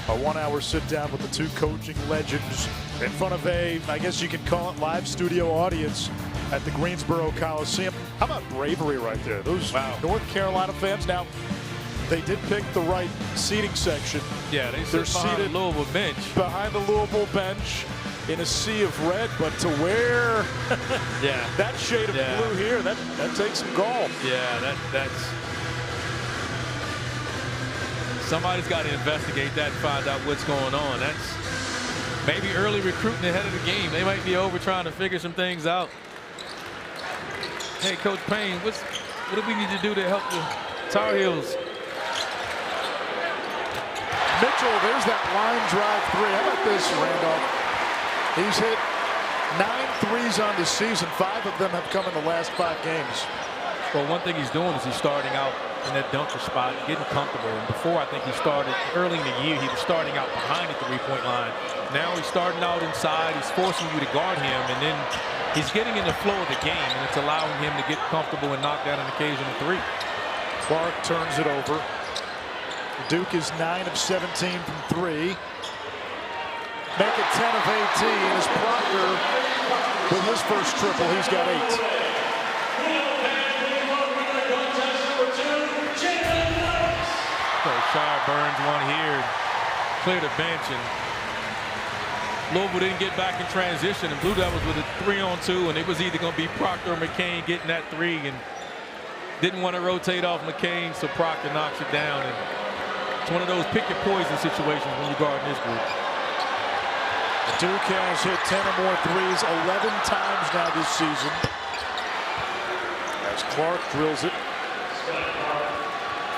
A 1-hour sit-down with the two coaching legends in front of I guess you can call it live studio audience at the Greensboro Coliseum. How about bravery right there? Those North Carolina fans. Now, they did pick the right seating section. Yeah, they're seated the Louisville bench. Behind the Louisville bench in a sea of red, but to wear that shade of blue here, that takes some gall. Yeah, that's somebody's got to investigate that and find out what's going on. That's maybe early recruiting ahead of the game. They might be over trying to figure some things out. Hey, Coach Payne, what do we need to do to help the Tar Heels? Mitchell, there's that line drive three. How about this, Randolph? He's hit 9 threes on the season. 5 of them have come in the last 5 games. Well, one thing he's doing is he's starting out in that dunker spot, getting comfortable. And before, I think he started early in the year, he was starting out behind the three-point line. Now he's starting out inside. He's forcing you to guard him, and then he's getting in the flow of the game, and it's allowing him to get comfortable and knock down an occasional three. Clark turns it over. Duke is 9 of 17 from 3. Make it 10 of 18 as Proctor, with his first triple, he's got 8. So Shire burns one here, clear the bench, and Louisville didn't get back in transition, and Blue Devils with a 3-on-2, and it was either going to be Proctor or McCain getting that 3, and didn't want to rotate off McCain, so Proctor knocks it down. And it's one of those pick your poison situations when you're guarding this group. Duke has hit 10 or more threes 11 times now this season. As Clark drills it.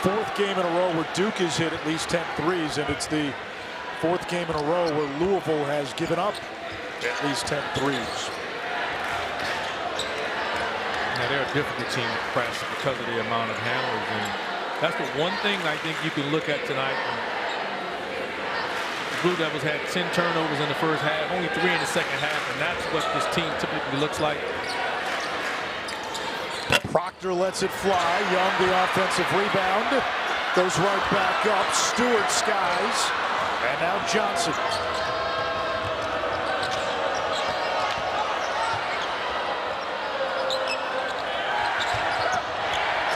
4th game in a row where Duke has hit at least 10 threes, and it's the 4th game in a row where Louisville has given up at least 10 threes. Now, they're a difficult team to press because of the amount of handlers, and that's the one thing I think you can look at tonight. The Blue Devils had 10 turnovers in the first half, only 3 in the second half, and that's what this team typically looks like. Proctor lets it fly. Young, the offensive rebound. Goes right back up. Stewart skies. And now Johnson.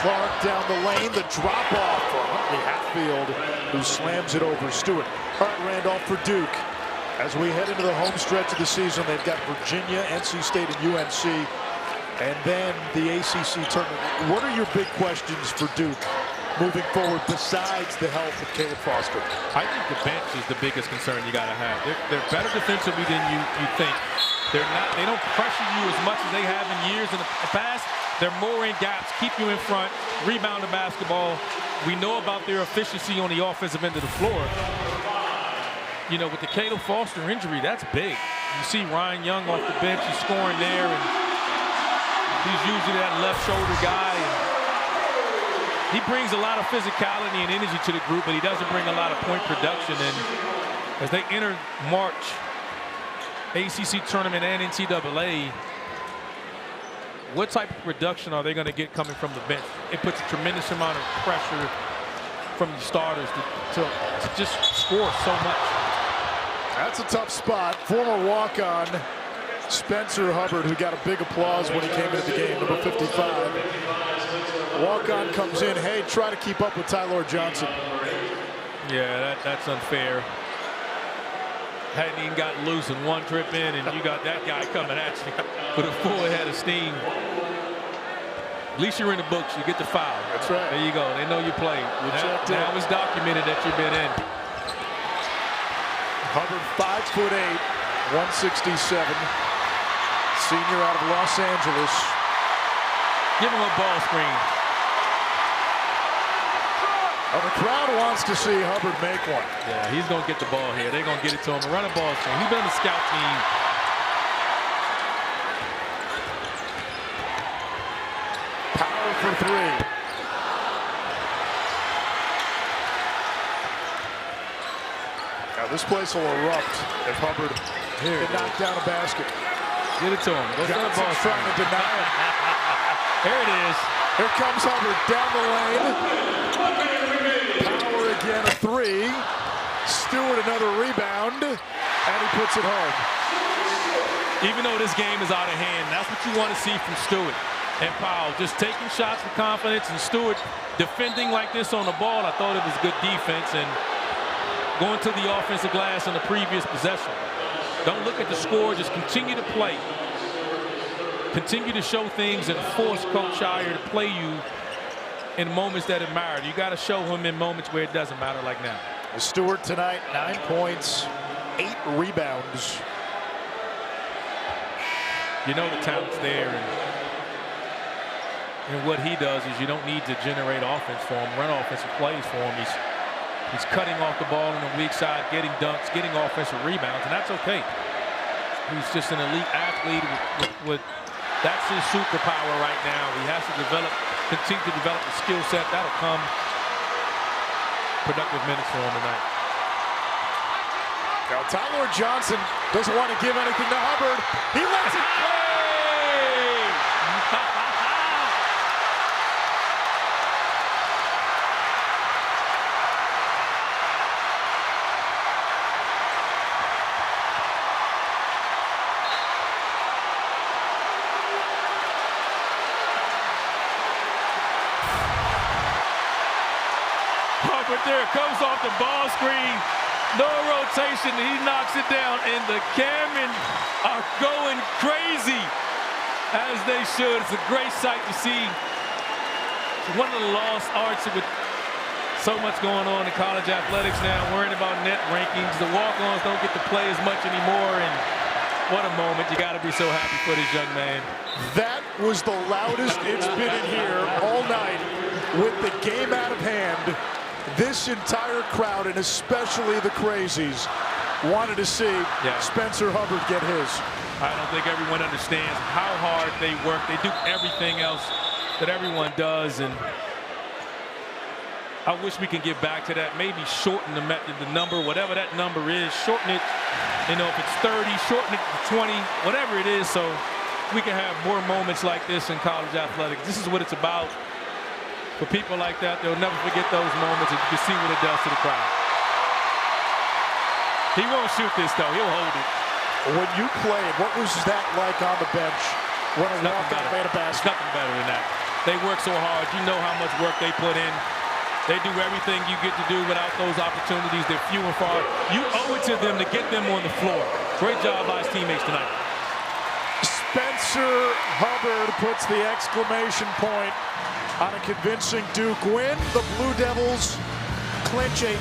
Clark down the lane. The drop off for Huntley-Hatfield, who slams it over Stewart. All right, Randolph, for Duke. As we head into the home stretch of the season, they've got Virginia, NC State, and UNC. And then the ACC tournament. What are your big questions for Duke moving forward besides the health of Caleb Foster? I think the bench is the biggest concern you got to have. They're better defensively than you think. They don't pressure you as much as they have in years in the past. They're more in gaps, keep you in front, rebound the basketball. We know about their efficiency on the offensive end of the floor. You know, with the Caleb Foster injury, that's big. You see Ryan Young off the bench, he's scoring there, and he's usually that left shoulder guy. And he brings a lot of physicality and energy to the group, but he doesn't bring a lot of point production. And as they enter March, ACC tournament and NCAA, what type of production are they going to get coming from the bench? It puts a tremendous amount of pressure from the starters to just score so much. That's a tough spot. Former walk-on Spencer Hubbard, who got a big applause when he came into the game, number 55. Walk-on comes in, hey, try to keep up with Tyler Johnson. Yeah, that's unfair. Hadn't even got loose in one trip in, and you got that guy coming at you with a full head of steam. At least you're in the books. You get the foul. That's right. There you go. They know you played. Now it's documented that you've been in. Hubbard, 5'8", 167. Senior out of Los Angeles. Give him a ball screen. Oh, the crowd wants to see Hubbard make one. Yeah, he's going to get the ball here. They're going to get it to him. Run a ball screen. He's been on the scout team. Power for three. Now this place will erupt if Hubbard can knock down a basket. Get it to him. Johnson's trying to deny it. There it is. Here comes Hubbard down the lane. Power again, a three. Stewart another rebound, and he puts it home. Even though this game is out of hand, that's what you want to see from Stewart and Powell. Just taking shots with confidence, and Stewart defending like this on the ball. I thought it was good defense, and going to the offensive glass on the previous possession. Don't look at the score, just continue to play. Continue to show things and force Coach Shire to play you in moments that it matter. You got to show him in moments where it doesn't matter, like now. Stewart tonight, 9 points, 8 rebounds. You know the talent's there, and what he does is you don't need to generate offense for him, run offensive plays for him. He's cutting off the ball on the weak side, getting dunks, getting offensive rebounds, and that's okay. He's just an elite athlete with that's his superpower right now. He has to continue to develop the skill set. That'll come. Productive minutes for him tonight. Now Tyler Johnson doesn't want to give anything to Hubbard. He lets it play. Hubbard there comes off the ball screen. No rotation, he knocks it down, and the Camden are going crazy, as they should. It's a great sight to see. It's one of the lost arts with so much going on in college athletics now, worrying about net rankings. The walk-ons don't get to play as much anymore, and what a moment. You got to be so happy for this young man. That was the loudest it's been in here all night with the game out of hand. This entire crowd, and especially the crazies, wanted to see Spencer Hubbard get his. I don't think everyone understands how hard they work. They do everything else that everyone does, and I wish we can get back to that. Maybe shorten the number, whatever that number is. Shorten it, you know, if it's 30, shorten it to 20, whatever it is, so we can have more moments like this in college athletics. This is what it's about. For people like that, they'll never forget those moments, and you can see what it does to the crowd. He won't shoot this, though. He'll hold it. When you played, what was that like on the bench when a walk-on made a basket? Nothing better than that. They work so hard. You know how much work they put in. They do everything you get to do without those opportunities. They're few and far. You owe it to them to get them on the floor. Great job by his teammates tonight. Spencer Hubbard puts the exclamation point on a convincing Duke win. The Blue Devils clinch a